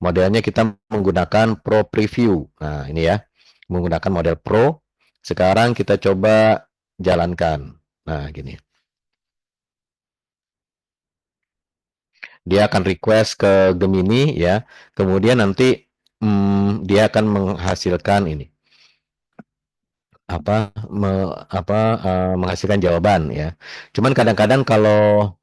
Modelnya kita menggunakan Pro Preview. Nah, ini ya. Menggunakan model Pro. Sekarang kita coba jalankan. Nah, gini. Dia akan request ke Gemini ya. Kemudian nanti dia akan menghasilkan ini apa menghasilkan jawaban ya. Cuman kadang-kadang kalau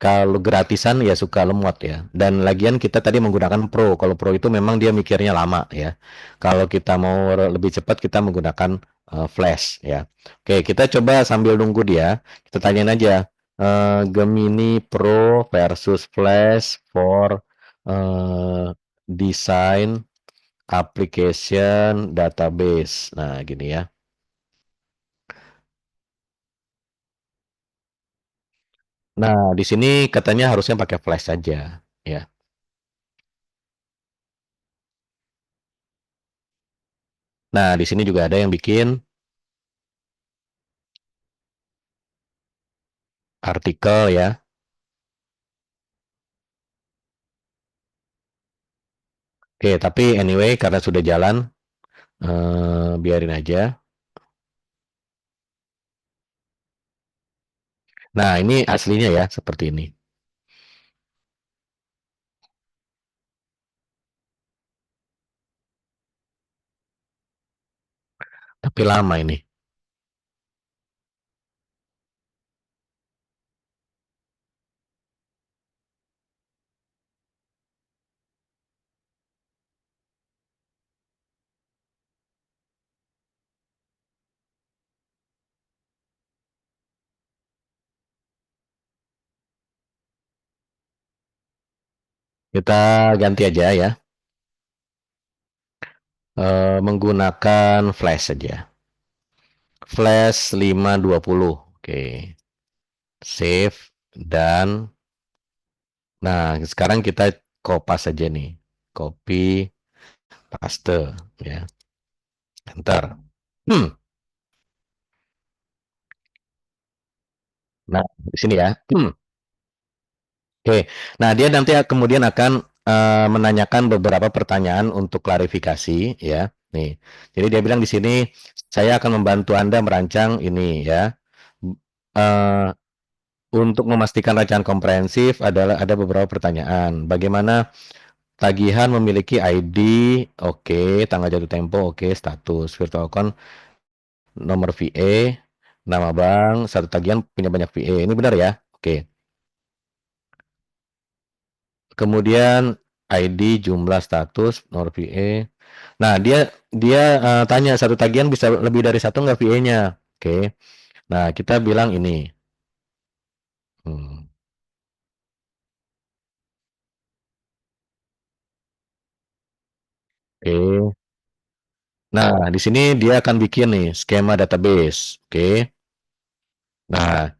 Kalau gratisan ya suka lemot ya. Dan lagian kita tadi menggunakan Pro. Kalau Pro itu memang dia mikirnya lama ya. Kalau kita mau lebih cepat kita menggunakan Flash ya. Oke, kita coba sambil nunggu dia. Kita tanyain aja Gemini Pro versus Flash for design application database. Nah, gini ya. Nah, di sini katanya harusnya pakai Flash saja ya. Nah, di sini juga ada yang bikin artikel ya. Oke, tapi anyway karena sudah jalan, biarin aja. Nah, ini aslinya ya seperti ini. Tapi lama ini. Kita ganti aja ya. Menggunakan flash saja. Flash 520. Oke. Save dan nah, sekarang kita kopas saja nih. Copy, paste ya. Enter. Hmm. Nah, di sini ya. Oke, nah dia nanti kemudian akan menanyakan beberapa pertanyaan untuk klarifikasi ya. Nih, jadi dia bilang di sini saya akan membantu Anda merancang ini ya. Eh, untuk memastikan rancangan komprehensif adalah ada beberapa pertanyaan. Bagaimana tagihan memiliki ID, oke, tanggal jatuh tempo, oke, status virtual account, nomor VA, nama bank, satu tagihan punya banyak VA. Ini benar ya? Oke. Kemudian ID, jumlah status, nomor VA. Nah, dia dia tanya satu tagihan bisa lebih dari satu nggak VA-nya? Oke. Nah, kita bilang ini. Hmm. Oke. Nah, di sini dia akan bikin nih skema database. Oke. Nah,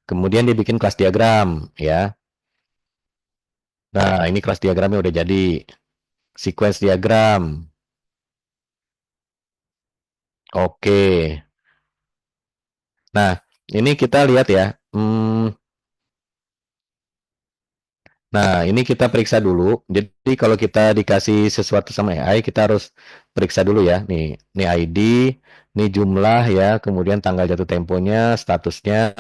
kemudian dia bikin kelas diagram ya. Nah, ini kelas diagramnya udah jadi. Sequence diagram. Oke. Nah, ini kita lihat ya. Nah, ini kita periksa dulu. Jadi kalau kita dikasih sesuatu sama AI, kita harus periksa dulu ya. Nih ID, nih jumlah ya, kemudian tanggal jatuh temponya, statusnya.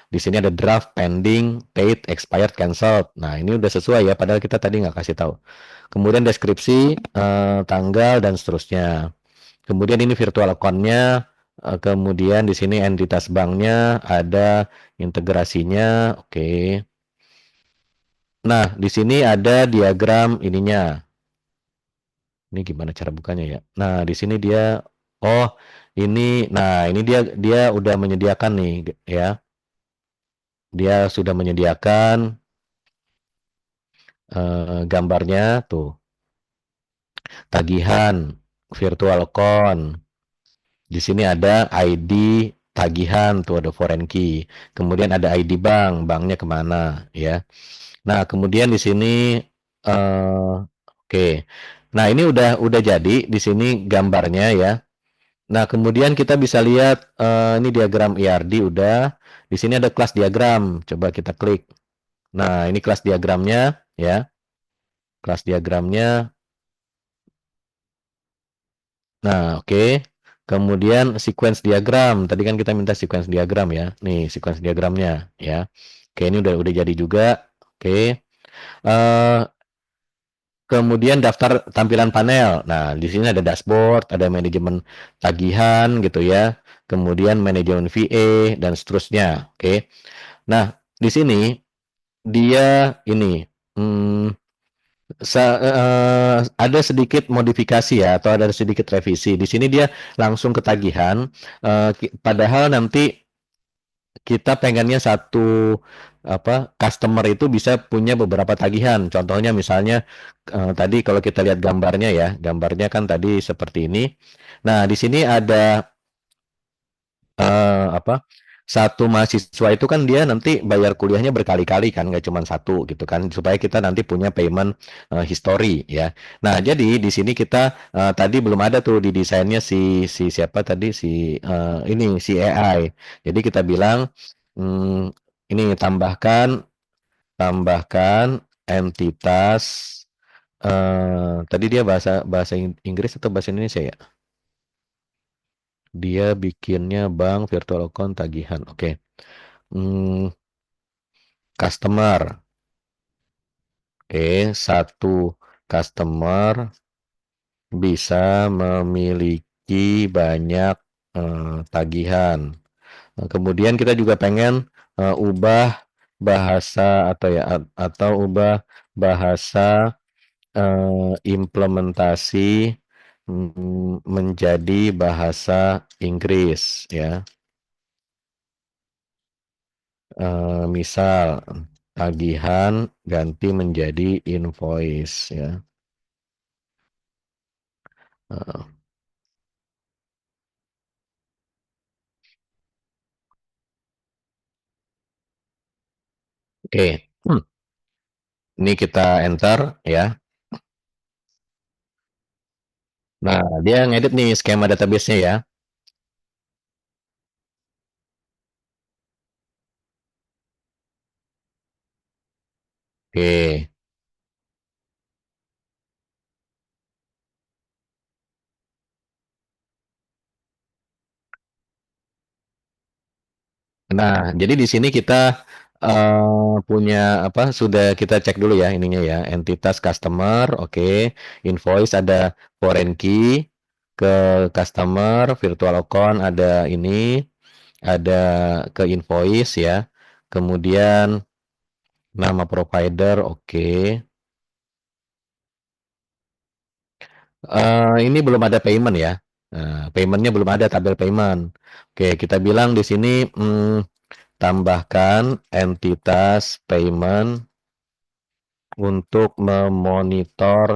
Di sini ada draft, pending, paid, expired, cancelled. Nah, ini udah sesuai ya, padahal kita tadi nggak kasih tahu. Kemudian deskripsi, tanggal dan seterusnya. Kemudian ini virtual account-nya. Kemudian di sini entitas banknya, ada integrasinya. Oke. Nah, di sini ada diagram ininya. Ini gimana cara bukanya ya? Nah, di sini dia oh, ini nah, ini dia udah menyediakan nih ya. Dia sudah menyediakan gambarnya tuh. Tagihan virtual account. Di sini ada ID tagihan tuh ada foreign key. Kemudian ada ID bank, banknya kemana ya. Nah, kemudian di sini oke. Nah, ini udah jadi di sini gambarnya ya. Nah, kemudian kita bisa lihat ini diagram IRD udah. Di sini ada kelas diagram. Coba kita klik. Nah, ini kelas diagramnya ya. Kelas diagramnya. Nah, oke. Kemudian sequence diagram. Tadi kan kita minta sequence diagram ya. Nih, sequence diagramnya ya. Oke, ini udah jadi juga. Oke. Eh Kemudian daftar tampilan panel. Nah, di sini ada dashboard, ada manajemen tagihan gitu ya. Kemudian manajemen VA dan seterusnya. Oke. Nah, di sini dia ini hmm, ada sedikit modifikasi ya atau ada sedikit revisi. Di sini dia langsung ketagihan, padahal nanti kita pengennya satu apa customer itu bisa punya beberapa tagihan. Contohnya misalnya tadi kalau kita lihat gambarnya ya, gambarnya kan tadi seperti ini. Nah, di sini ada apa, satu mahasiswa itu kan dia nanti bayar kuliahnya berkali-kali kan, nggak cuma satu gitu kan, supaya kita nanti punya payment history ya. Nah, jadi di sini kita tadi belum ada tuh di desainnya si siapa tadi ini si AI. Jadi kita bilang hmm, ini tambahkan entitas tadi dia bahasa bahasa Inggris atau bahasa Indonesia ya? Dia bikinnya bank virtual account tagihan. Oke. Hmm, customer. Oke, satu customer bisa memiliki banyak tagihan. Kemudian kita juga pengen ubah bahasa atau ya atau ubah bahasa implementasi menjadi bahasa Inggris ya. Misal tagihan ganti menjadi invoice ya. Eh, Oke, ini kita enter ya. Nah, dia ngedit nih skema database-nya ya. Oke. Nah, jadi di sini kita punya apa? Sudah kita cek dulu ya ininya ya. Entitas customer, oke. Invoice ada foreign key ke customer, virtual account ada ini, ada ke invoice ya. Kemudian nama provider, oke. Ini belum ada payment ya. Nah, paymentnya belum ada tabel payment. Oke, kita bilang di sini tambahkan entitas payment untuk memonitor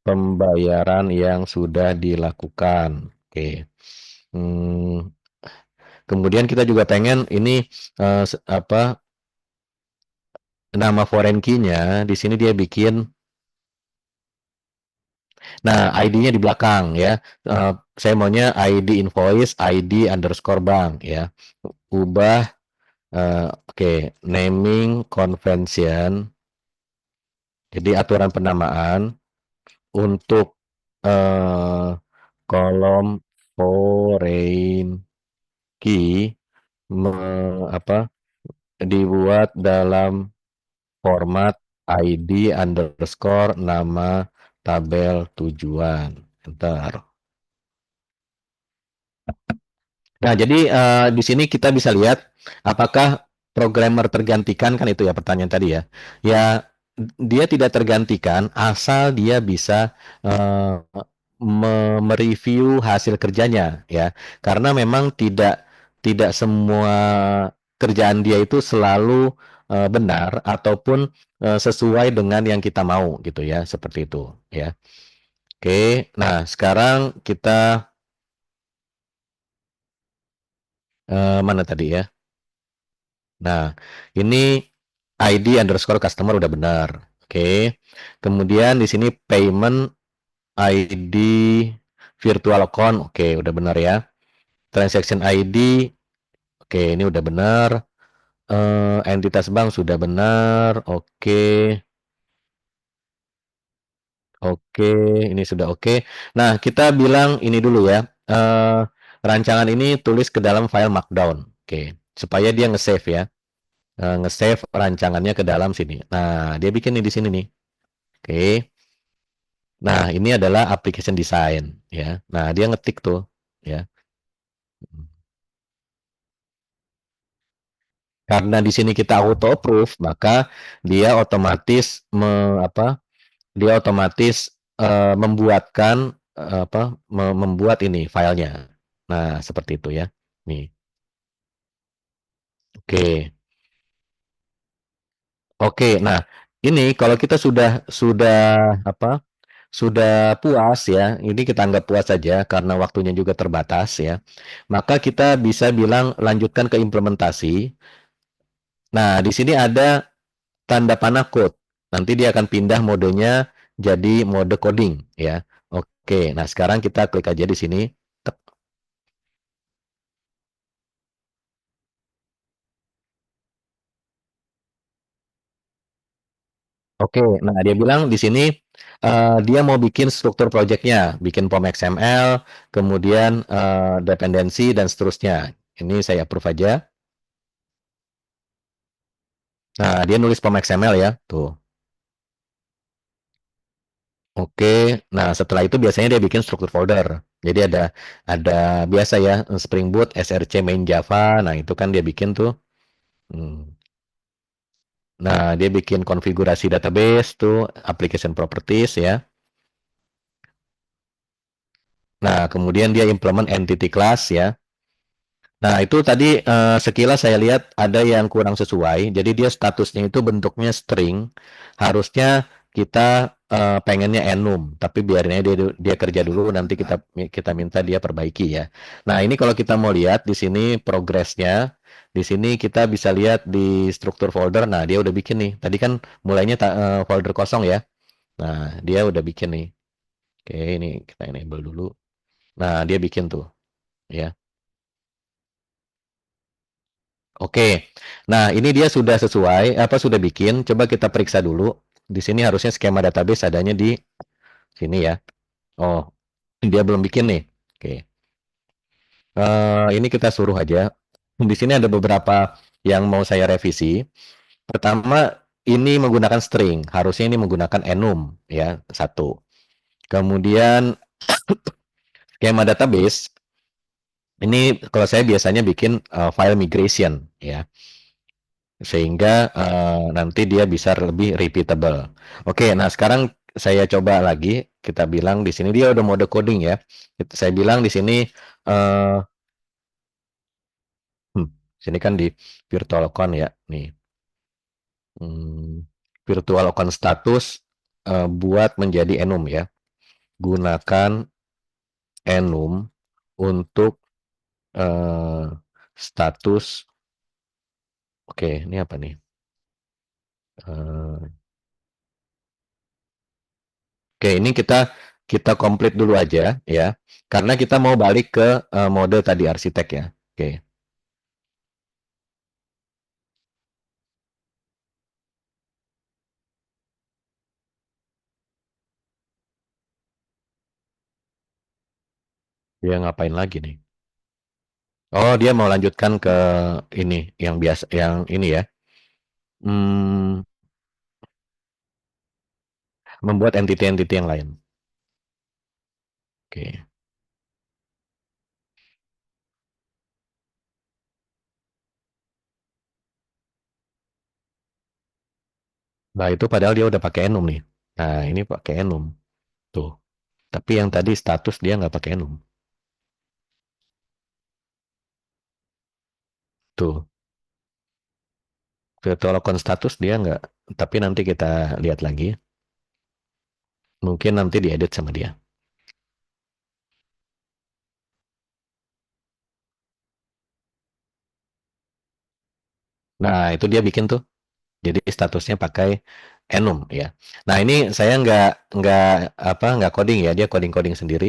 pembayaran yang sudah dilakukan. Oke. Hmm, kemudian kita juga pengen ini apa nama foreign key-nya di sini dia bikin. Nah, ID-nya di belakang ya. Saya maunya ID invoice, ID underscore bank ya. Ubah, oke, naming convention. Jadi aturan penamaan untuk eh, kolom foreign key apa dibuat dalam format ID underscore nama tabel tujuan. Enter. Nah, jadi di sini kita bisa lihat apakah programmer tergantikan kan itu ya pertanyaan tadi ya. Ya dia tidak tergantikan asal dia bisa eh, mereview hasil kerjanya ya. Karena memang tidak tidak semua kerjaan dia itu selalu benar ataupun sesuai dengan yang kita mau gitu ya, seperti itu ya. Oke, nah sekarang kita mana tadi ya? Nah, ini ID underscore customer udah benar. Oke. Kemudian di sini payment ID virtual account. Oke, udah benar ya. Transaction ID. Oke, ini udah benar. Entitas bank sudah benar. Oke. Oke, ini sudah oke. Nah, kita bilang ini dulu ya. Rancangan ini tulis ke dalam file Markdown. Oke, supaya dia nge-save ya. Nge-save rancangannya ke dalam sini. Nah, dia bikin nih di sini nih. Oke. Nah, ini adalah application design ya. Nah, dia ngetik tuh ya. Karena di sini kita auto approve, maka dia otomatis dia otomatis membuatkan membuat ini filenya. Nah, seperti itu ya. Nih. Oke. Oke. Nah, ini kalau kita sudah sudah puas ya, ini kita anggap puas saja karena waktunya juga terbatas ya. Maka kita bisa bilang lanjutkan ke implementasi. Nah, di sini ada tanda panah code. Nanti dia akan pindah modenya jadi mode coding ya. Oke, nah sekarang kita klik aja di sini. Oke, nah dia bilang di sini dia mau bikin struktur projectnya, bikin POM XML, kemudian dependensi dan seterusnya. Ini saya approve aja. Nah, dia nulis POM XML ya, tuh. Oke, nah setelah itu biasanya dia bikin struktur folder. Jadi ada biasa ya Spring Boot, SRC main Java. Nah itu kan dia bikin tuh. Hmm. Nah dia bikin konfigurasi database tuh, application properties ya. Nah kemudian dia implement entity class ya. Nah, itu tadi sekilas saya lihat ada yang kurang sesuai. Jadi dia statusnya itu bentuknya string. Harusnya kita pengennya enum, tapi biarin aja dia kerja dulu nanti kita minta dia perbaiki ya. Nah, ini kalau kita mau lihat di sini progresnya, di sini kita bisa lihat di struktur folder. Nah, dia udah bikin nih. Tadi kan mulainya folder kosong ya. Nah, dia udah bikin nih. Oke, ini kita enable dulu. Nah, dia bikin tuh ya. Oke. Nah, ini dia sudah sesuai apa sudah bikin. Coba kita periksa dulu. Di sini harusnya skema database adanya di sini ya. Oh, dia belum bikin nih. Oke. Ini kita suruh aja. Di sini ada beberapa yang mau saya revisi. Pertama, ini menggunakan string. Harusnya ini menggunakan enum ya, satu. Kemudian skema database ini kalau saya biasanya bikin file migration ya. Sehingga nanti dia bisa lebih repeatable. Oke, nah sekarang saya coba lagi, kita bilang di sini dia udah mode coding ya. Saya bilang di sini eh sini kan di virtual account ya, nih. Hmm, virtual account status buat menjadi enum ya. Gunakan enum untuk eh, status. Oke, ini apa nih? Eh, Oke, ini kita komplit dulu aja ya. Karena kita mau balik ke mode tadi arsitek ya. Oke. Dia ngapain lagi nih? Oh, dia mau lanjutkan ke ini yang biasa yang ini ya. Hmm, membuat entity-entity yang lain. Oke. Nah, itu padahal dia udah pakai enum nih. Nah, ini pakai enum. Tuh. Tapi yang tadi status dia nggak pakai enum. Tuh. Virtual account status dia nggak. Tapi nanti kita lihat lagi. Mungkin nanti diedit sama dia. Nah, itu dia bikin tuh. Jadi statusnya pakai enum ya. Nah ini saya nggak coding ya, dia coding sendiri.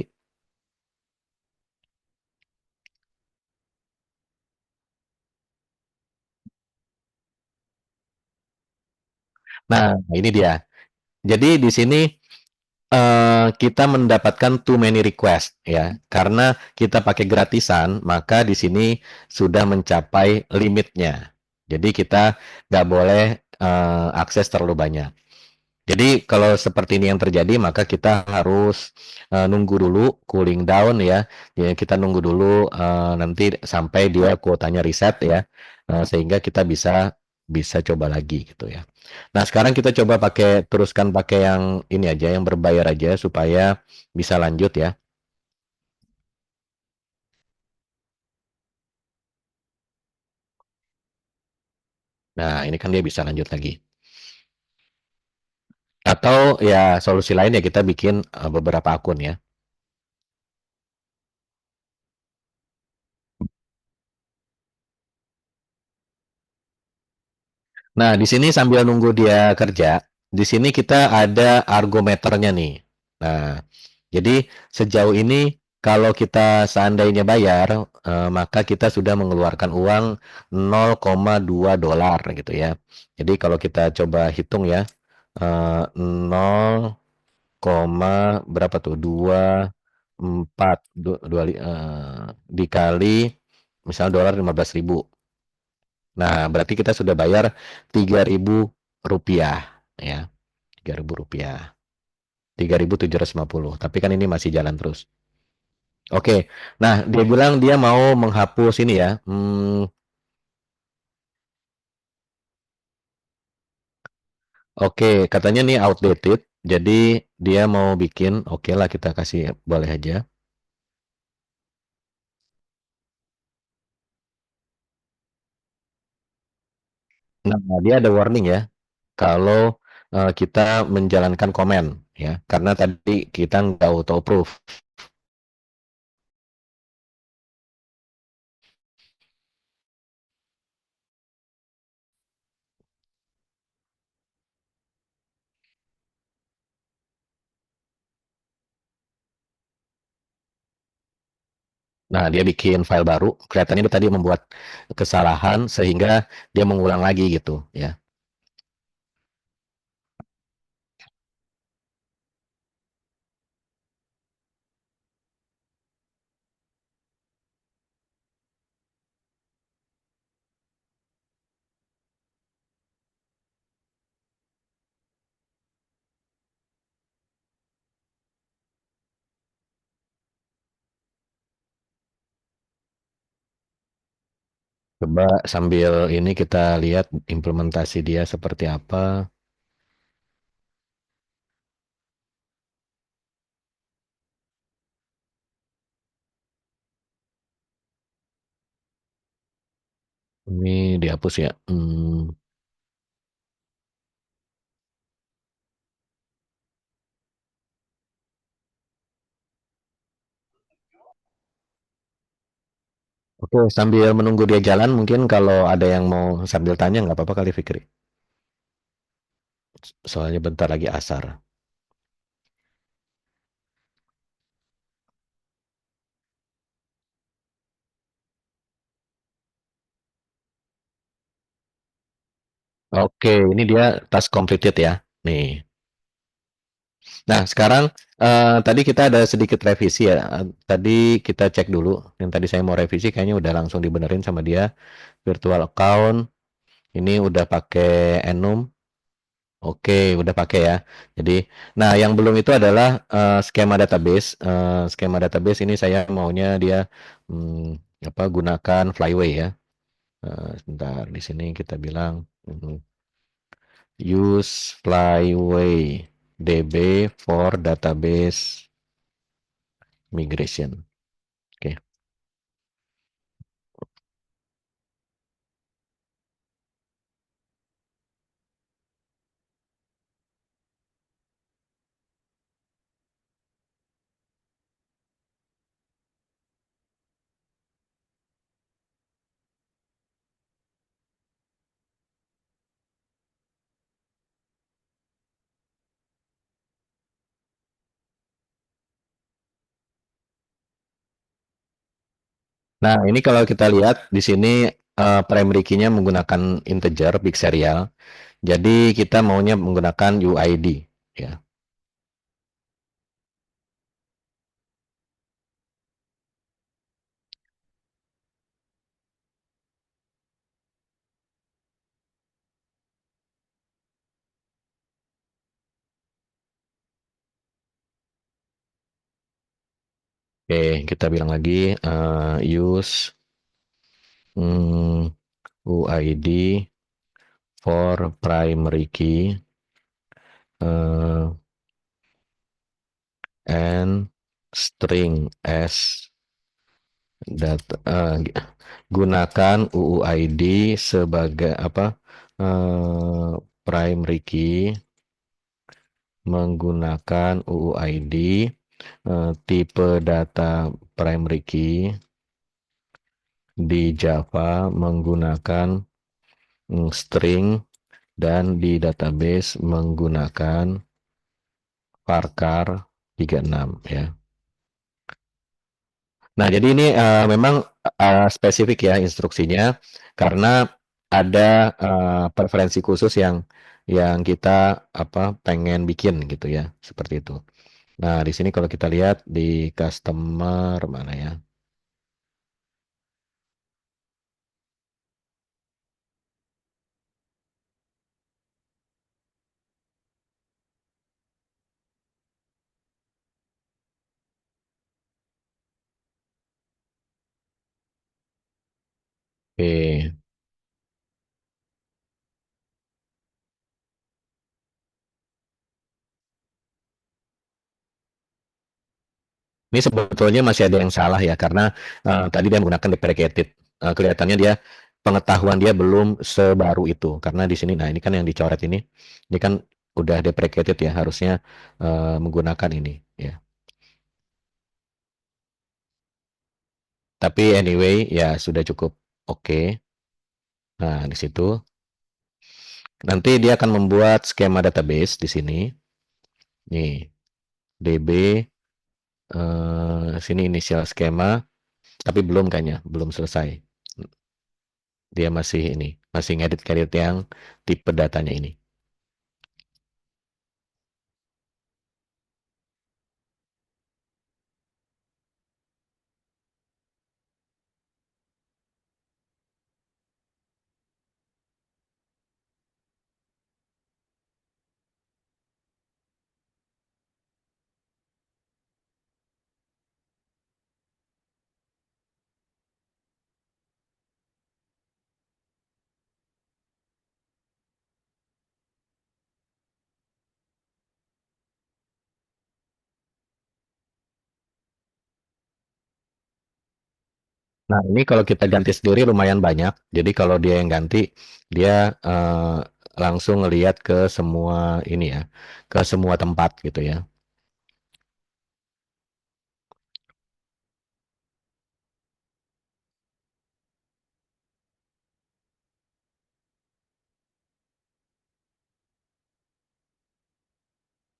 Nah ini dia. Jadi di sini kita mendapatkan too many request ya, karena kita pakai gratisan, maka di sini sudah mencapai limitnya. Jadi kita nggak boleh akses terlalu banyak. Jadi kalau seperti ini yang terjadi maka kita harus nunggu dulu cooling down ya. Ya kita nunggu dulu nanti sampai dia kuotanya reset ya. Sehingga kita bisa bisa coba lagi gitu ya. Nah, sekarang kita coba teruskan pakai yang ini aja yang berbayar aja supaya bisa lanjut ya. Nah, ini kan dia bisa lanjut lagi. Atau ya solusi lain ya kita bikin beberapa akun ya. Nah, di sini sambil nunggu dia kerja, di sini kita ada argometernya nih. Nah, jadi sejauh ini kalau kita seandainya bayar, maka kita sudah mengeluarkan uang 0,2 dolar gitu ya. Jadi kalau kita coba hitung ya, 0, berapa tuh? 24 dikali misalnya dolar 15.000. Nah, berarti kita sudah bayar 3.000 rupiah ya, 3.000 rupiah, 3.750. Tapi kan ini masih jalan terus. Oke, nah dia bilang dia mau menghapus ini ya. Oke, katanya nih outdated. Jadi dia mau bikin, oke lah kita kasih boleh aja. Nah, dia ada warning ya. Kalau kita menjalankan komen ya, karena tadi kita nggak auto approve. Nah, dia bikin file baru, kelihatannya dia tadi membuat kesalahan sehingga dia mengulang lagi gitu ya. Coba sambil ini kita lihat implementasi dia seperti apa. Ini dihapus ya. Oke, sambil menunggu dia jalan, mungkin kalau ada yang mau sambil tanya nggak apa-apa kali Fikri. Soalnya bentar lagi asar. Oke, ini dia task completed ya. Nih. Nah, sekarang tadi kita ada sedikit revisi ya. Tadi kita cek dulu. Yang tadi saya mau revisi kayaknya udah langsung dibenerin sama dia. Virtual account. Ini udah pakai Enum. Oke, udah pakai ya. Jadi, nah yang belum itu adalah skema database. Skema database ini saya maunya dia gunakan Flyway ya. Sebentar di sini kita bilang use Flyway DB for database migration. Oke. Nah, ini kalau kita lihat di sini primary key-nya menggunakan integer big serial. Jadi kita maunya menggunakan UID ya. Oke, kita bilang lagi use UID for primary key uh, and string as data. Gunakan UUID sebagai apa? Primary key menggunakan UUID tipe data primary key di Java menggunakan string dan di database menggunakan varchar 36 ya. Nah, jadi ini memang spesifik ya instruksinya karena ada preferensi khusus yang kita pengen bikin gitu ya, seperti itu. Nah, di sini kalau kita lihat di customer mana ya? Oke. Ini sebetulnya masih ada yang salah ya karena tadi dia menggunakan deprecated. Kelihatannya dia pengetahuan dia belum sebaru itu karena di sini, nah ini kan yang dicoret ini kan udah deprecated ya harusnya menggunakan ini ya. Tapi anyway ya sudah cukup oke. Nah di situ nanti dia akan membuat skema database di sini. Nih DB sini inisial skema tapi belum kayaknya belum selesai. Dia masih ini, masih ngedit-ngedit yang tipe datanya ini. Nah, ini kalau kita ganti sendiri lumayan banyak. Jadi kalau dia yang ganti, dia langsung ngelihat ke semua ini ya, ke semua tempat gitu ya.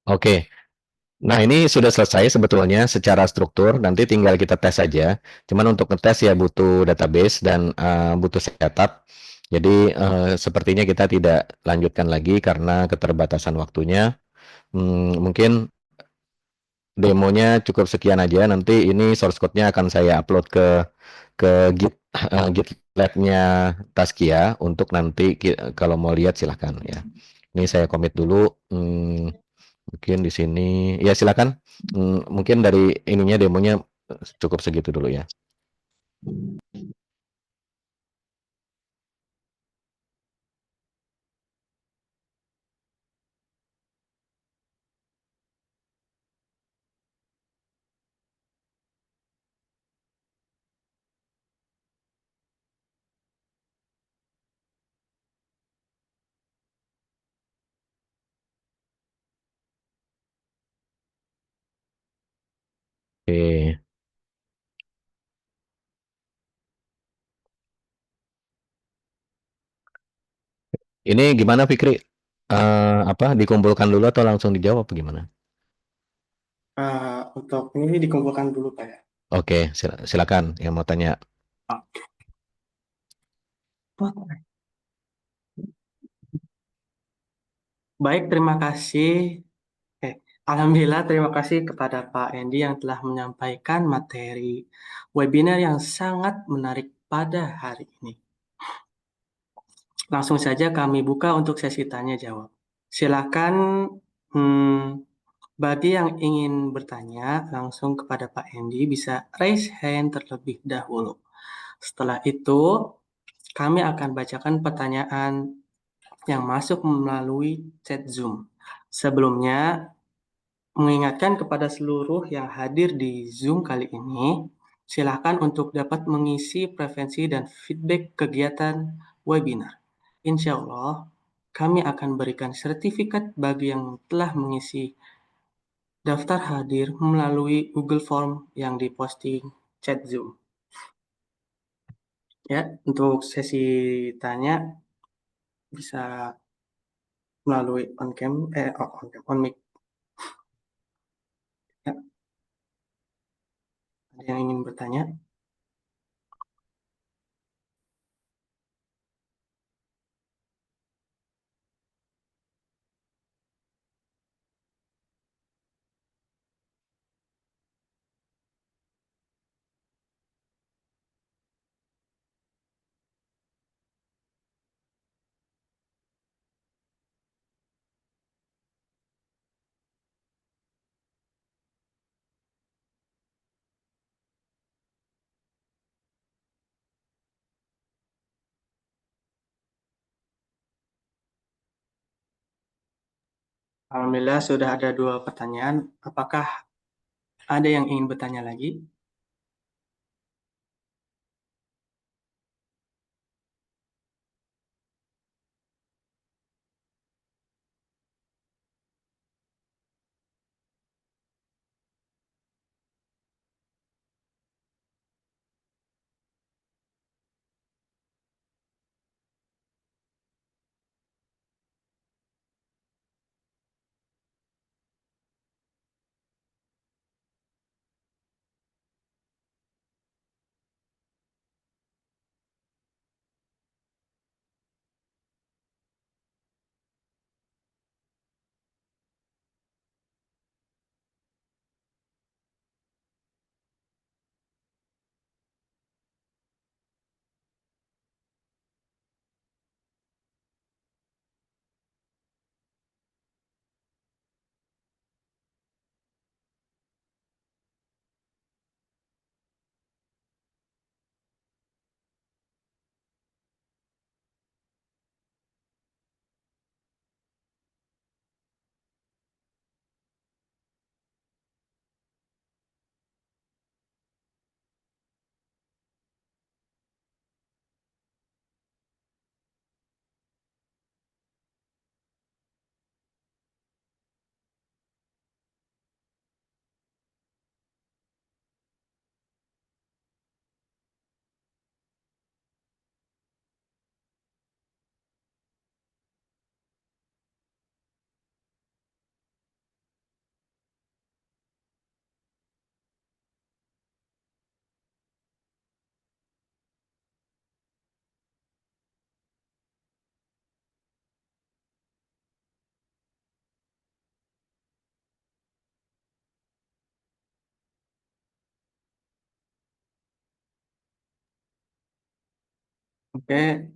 Oke. Nah, ini sudah selesai sebetulnya secara struktur. Nanti tinggal kita tes saja. Cuman untuk ngetes ya butuh database dan butuh setup. Jadi sepertinya kita tidak lanjutkan lagi karena keterbatasan waktunya. Mungkin demonya cukup sekian aja. Nanti ini source code-nya akan saya upload ke GitLab-nya Taskia untuk nanti kalau mau lihat silahkan ya. Ini saya commit dulu. Mungkin di sini ya silakan. Mungkin dari ininya demonya cukup segitu dulu ya. Oke. Ini gimana Fikri? Dikumpulkan dulu atau langsung dijawab gimana?
Untuk ini dikumpulkan dulu Pak ya.
Oke, silakan yang mau tanya.
Baik, terima kasih. Alhamdulillah, terima kasih kepada Pak Endi yang telah menyampaikan materi webinar yang sangat menarik pada hari ini. Langsung saja kami buka untuk sesi tanya jawab. Silakan hmm, Bagi yang ingin bertanya langsung kepada Pak Hendy bisa raise hand terlebih dahulu. Setelah itu, kami akan bacakan pertanyaan yang masuk melalui chat Zoom. Sebelumnya, mengingatkan kepada seluruh yang hadir di Zoom kali ini, silakan untuk dapat mengisi preferensi dan feedback kegiatan webinar. Insya Allah, kami akan berikan sertifikat bagi yang telah mengisi daftar hadir melalui Google Form yang diposting chat Zoom. Ya, untuk sesi tanya bisa melalui on cam, on mic. Ya, ada yang ingin bertanya? Alhamdulillah sudah ada 2 pertanyaan. Apakah ada yang ingin bertanya lagi? Oke,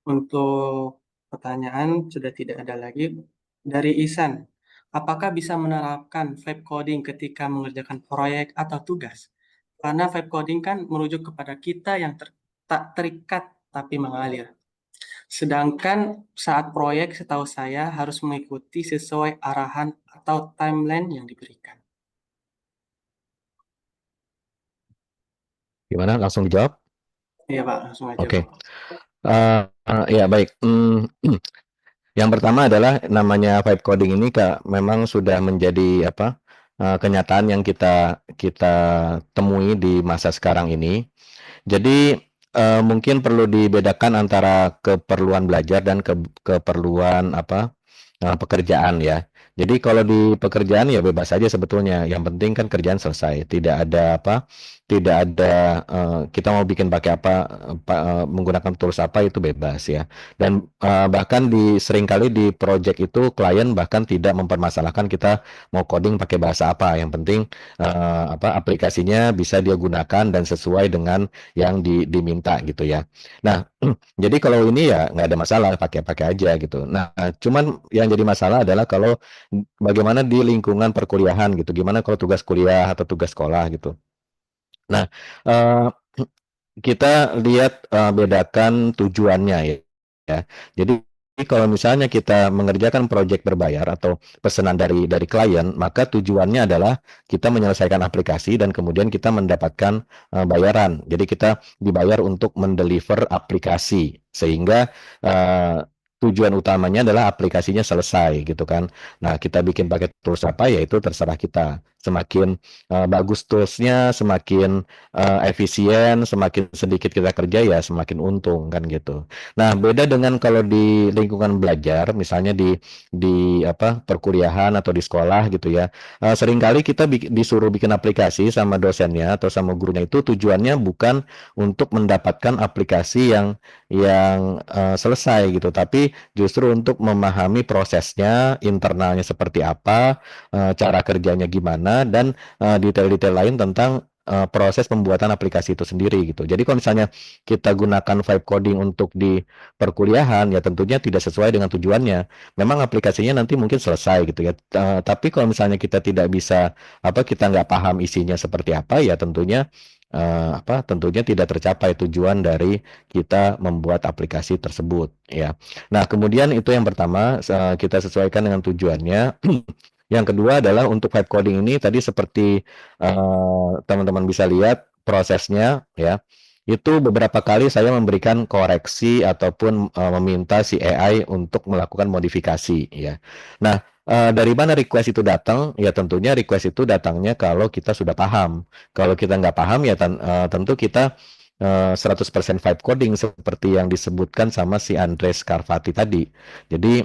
untuk pertanyaan sudah tidak ada lagi. Dari Ihsan, apakah bisa menerapkan vibe coding ketika mengerjakan proyek atau tugas? Karena vibe coding kan merujuk kepada kita yang tak terikat tapi mengalir. Sedangkan saat proyek setahu saya harus mengikuti sesuai arahan atau timeline yang diberikan.
Gimana? Langsung dijawab?
Iya Pak, langsung aja
Oke.
Pak.
Ya baik. Yang pertama adalah namanya vibe coding ini Kak, memang sudah menjadi apa kenyataan yang kita kita temui di masa sekarang ini. Jadi mungkin perlu dibedakan antara keperluan belajar dan keperluan apa pekerjaan ya. Jadi kalau di pekerjaan ya bebas saja sebetulnya. Yang penting kan kerjaan selesai, tidak ada apa tidak ada kita mau bikin pakai apa, menggunakan tools apa itu bebas ya. Dan bahkan seringkali di project itu klien bahkan tidak mempermasalahkan kita mau coding pakai bahasa apa. Yang penting aplikasinya bisa dia gunakan dan sesuai dengan yang diminta gitu ya. Nah, jadi kalau ini ya nggak ada masalah, pakai-pakai aja gitu. Nah, cuman yang jadi masalah adalah kalau bagaimana di lingkungan perkuliahan gitu, gimana kalau tugas kuliah atau tugas sekolah gitu. Nah, eh, kita lihat bedakan tujuannya ya. Ya. Jadi kalau misalnya kita mengerjakan proyek berbayar atau pesanan dari klien, maka tujuannya adalah kita menyelesaikan aplikasi dan kemudian kita mendapatkan bayaran. Jadi kita dibayar untuk mendeliver aplikasi sehingga uh, tujuan utamanya adalah aplikasinya selesai gitu kan. Nah, kita bikin pakai tools apa ya itu terserah kita. Semakin bagus toolsnya, semakin efisien, semakin sedikit kita kerja ya semakin untung kan gitu. Nah, beda dengan kalau di lingkungan belajar, misalnya di apa perkuliahan atau di sekolah gitu ya. Seringkali kita disuruh bikin aplikasi sama dosennya atau sama gurunya itu tujuannya bukan untuk mendapatkan aplikasi yang selesai gitu, tapi justru untuk memahami prosesnya, internalnya seperti apa, cara kerjanya gimana, dan detail-detail lain tentang proses pembuatan aplikasi itu sendiri gitu. Jadi kalau misalnya kita gunakan vibe coding untuk di perkuliahan ya tentunya tidak sesuai dengan tujuannya. Memang aplikasinya nanti mungkin selesai gitu ya. Tapi kalau misalnya kita tidak bisa kita nggak paham isinya seperti apa ya tentunya tentunya tidak tercapai tujuan dari kita membuat aplikasi tersebut ya. Nah, kemudian itu yang pertama kita sesuaikan dengan tujuannya. Yang kedua adalah untuk vibe coding ini tadi seperti teman-teman bisa lihat prosesnya ya. Itu beberapa kali saya memberikan koreksi ataupun meminta si AI untuk melakukan modifikasi ya. Nah, dari mana request itu datang? Ya tentunya request itu datangnya kalau kita sudah paham. Kalau kita nggak paham ya tentu kita 100% vibe coding seperti yang disebutkan sama si Andres Carvati tadi. Jadi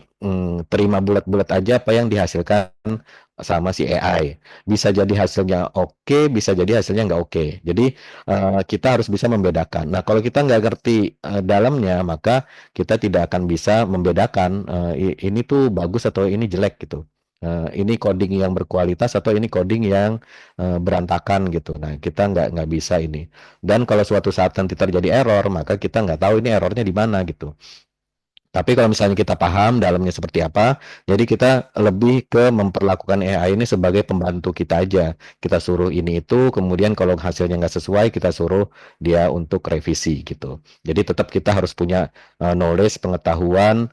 terima bulat-bulat aja apa yang dihasilkan sama si AI. Bisa jadi hasilnya oke, bisa jadi hasilnya nggak oke. Jadi kita harus bisa membedakan. Nah, kalau kita nggak ngerti dalamnya, maka kita tidak akan bisa membedakan ini tuh bagus atau ini jelek gitu. Ini coding yang berkualitas atau ini coding yang berantakan gitu. Nah, kita nggak bisa ini. Dan kalau suatu saat nanti terjadi error, maka kita nggak tahu ini errornya di mana gitu. Tapi kalau misalnya kita paham dalamnya seperti apa, jadi kita lebih ke memperlakukan AI ini sebagai pembantu kita aja. Kita suruh ini itu, kemudian kalau hasilnya nggak sesuai, kita suruh dia untuk revisi gitu. Jadi tetap kita harus punya knowledge, pengetahuan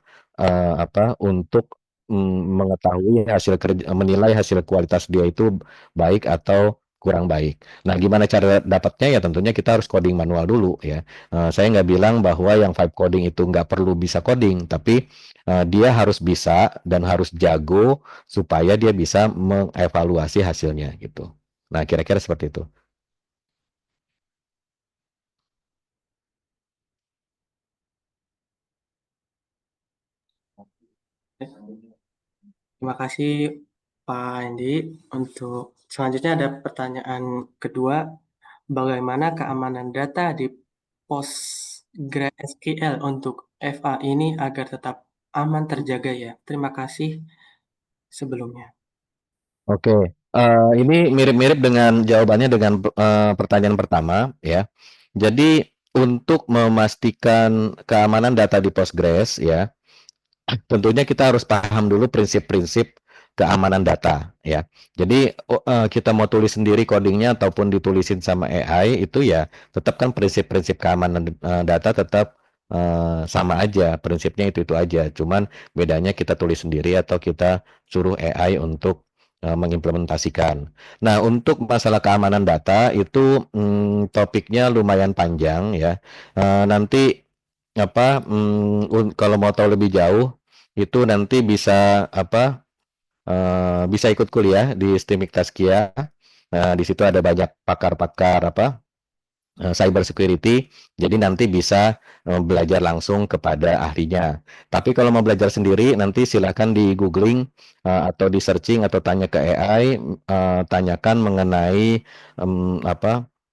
untuk mengetahui hasil kerja, menilai hasil kualitas dia itu baik atau kurang baik. Nah, gimana cara dapatnya ya tentunya kita harus coding manual dulu ya. Saya nggak bilang bahwa yang vibe coding itu nggak perlu bisa coding, tapi dia harus bisa dan harus jago supaya dia bisa mengevaluasi hasilnya gitu. Nah, kira-kira seperti itu.
Terima kasih Pak Andi. Untuk selanjutnya ada pertanyaan kedua, bagaimana keamanan data di PostgreSQL untuk FA ini agar tetap aman terjaga ya? Terima kasih sebelumnya.
Oke, ini mirip-mirip dengan jawabannya dengan pertanyaan pertama ya. Jadi untuk memastikan keamanan data di Postgres ya, tentunya kita harus paham dulu prinsip-prinsip keamanan data ya. Jadi kita mau tulis sendiri codingnya ataupun ditulisin sama AI itu ya tetap kan prinsip-prinsip keamanan data tetap sama aja, prinsipnya itu aja. Cuman bedanya kita tulis sendiri atau kita suruh AI untuk mengimplementasikan. Nah, untuk masalah keamanan data itu topiknya lumayan panjang ya. Nanti kalau mau tahu lebih jauh itu nanti bisa bisa ikut kuliah di STIMIK Taskia. Nah, di situ ada banyak pakar-pakar cyber security. Jadi nanti bisa belajar langsung kepada ahlinya. Tapi kalau mau belajar sendiri nanti silakan di googling atau di searching atau tanya ke AI, tanyakan mengenai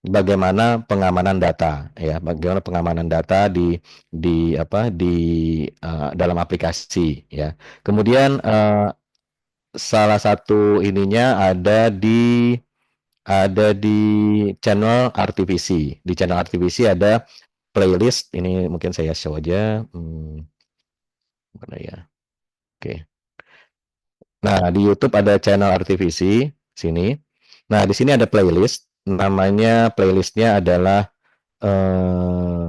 bagaimana pengamanan data ya, bagaimana pengamanan data di apa dalam aplikasi ya. Kemudian salah satu ininya ada di channel RTVC. Di channel RTVC ada playlist. Ini mungkin saya show aja. Mana ya? Oke. Nah, di YouTube ada channel RTVC sini. Nah, di sini ada playlist. Namanya playlistnya adalah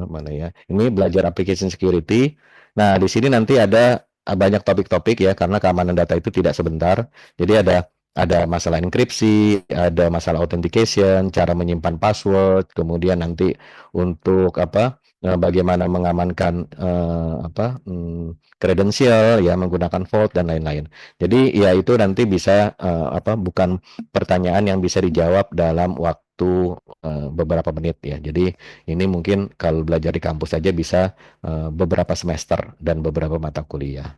mana ya? Ini belajar application security. Nah, di sini nanti ada banyak topik-topik ya, karena keamanan data itu tidak sebentar. Jadi ada masalah enkripsi, ada masalah authentication, cara menyimpan password, kemudian nanti untuk apa? Bagaimana mengamankan kredensial ya menggunakan vault dan lain-lain. Jadi ya itu nanti bisa bukan pertanyaan yang bisa dijawab dalam waktu beberapa menit ya. Jadi ini mungkin kalau belajar di kampus saja bisa beberapa semester dan beberapa mata kuliah.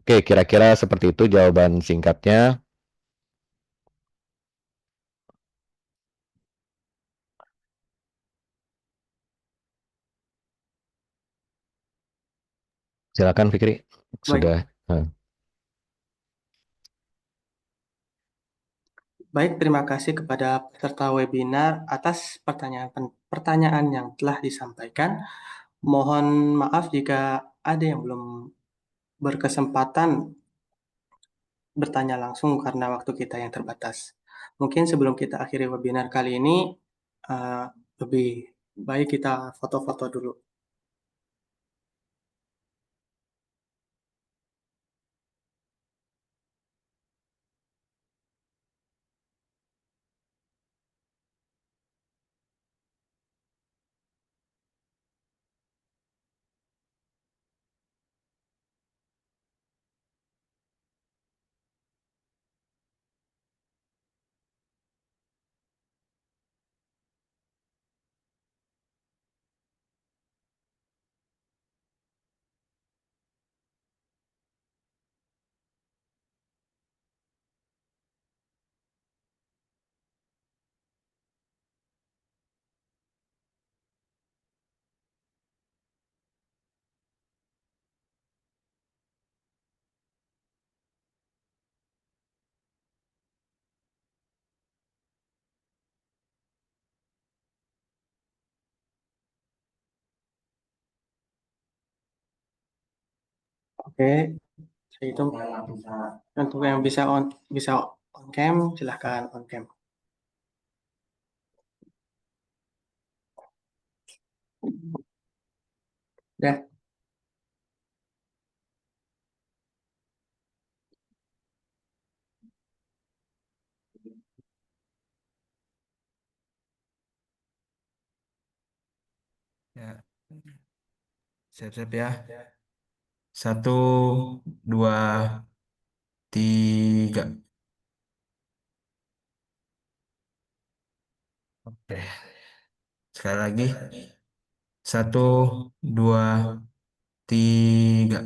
Oke, kira-kira seperti itu jawaban singkatnya. Silakan Fikri.
Baik,
Sudah.
baik, terima kasih kepada peserta webinar atas pertanyaan yang telah disampaikan. Mohon maaf jika ada yang belum berkesempatan bertanya langsung karena waktu kita yang terbatas. Mungkin sebelum kita akhiri webinar kali ini, eh, lebih baik kita foto-foto dulu. Oke, saya hitung. Untuk yang bisa on cam, silahkan on cam. Ya,
Ya, siap-siap ya. Satu, dua, tiga. Oke. Sekali lagi. Satu, dua, tiga.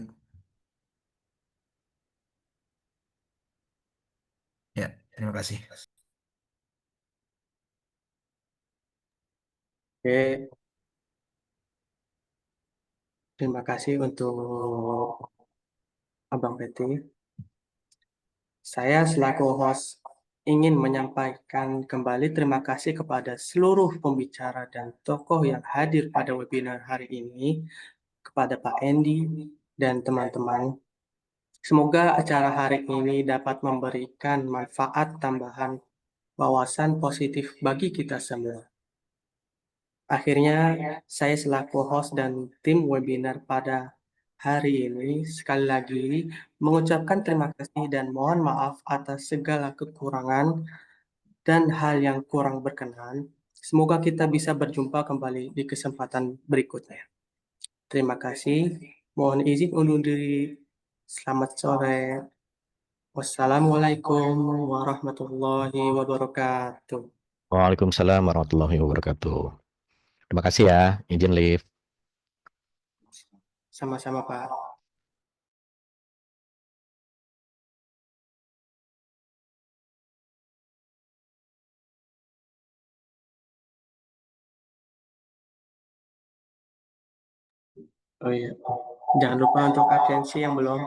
Ya, terima kasih.
oke. Terima kasih untuk Abang Peti. Saya selaku host ingin menyampaikan kembali terima kasih kepada seluruh pembicara dan tokoh yang hadir pada webinar hari ini, kepada Pak Endi dan teman-teman. Semoga acara hari ini dapat memberikan manfaat tambahan wawasan positif bagi kita semua. Akhirnya, saya selaku host dan tim webinar pada hari ini sekali lagi mengucapkan terima kasih dan mohon maaf atas segala kekurangan dan hal yang kurang berkenan. Semoga kita bisa berjumpa kembali di kesempatan berikutnya. Terima kasih. Mohon izin undur diri. Selamat sore. Wassalamualaikum warahmatullahi wabarakatuh.
Waalaikumsalam warahmatullahi wabarakatuh. Terima kasih ya, izin live.
Sama-sama, Pak. Oh iya, jangan lupa untuk atensi yang belum.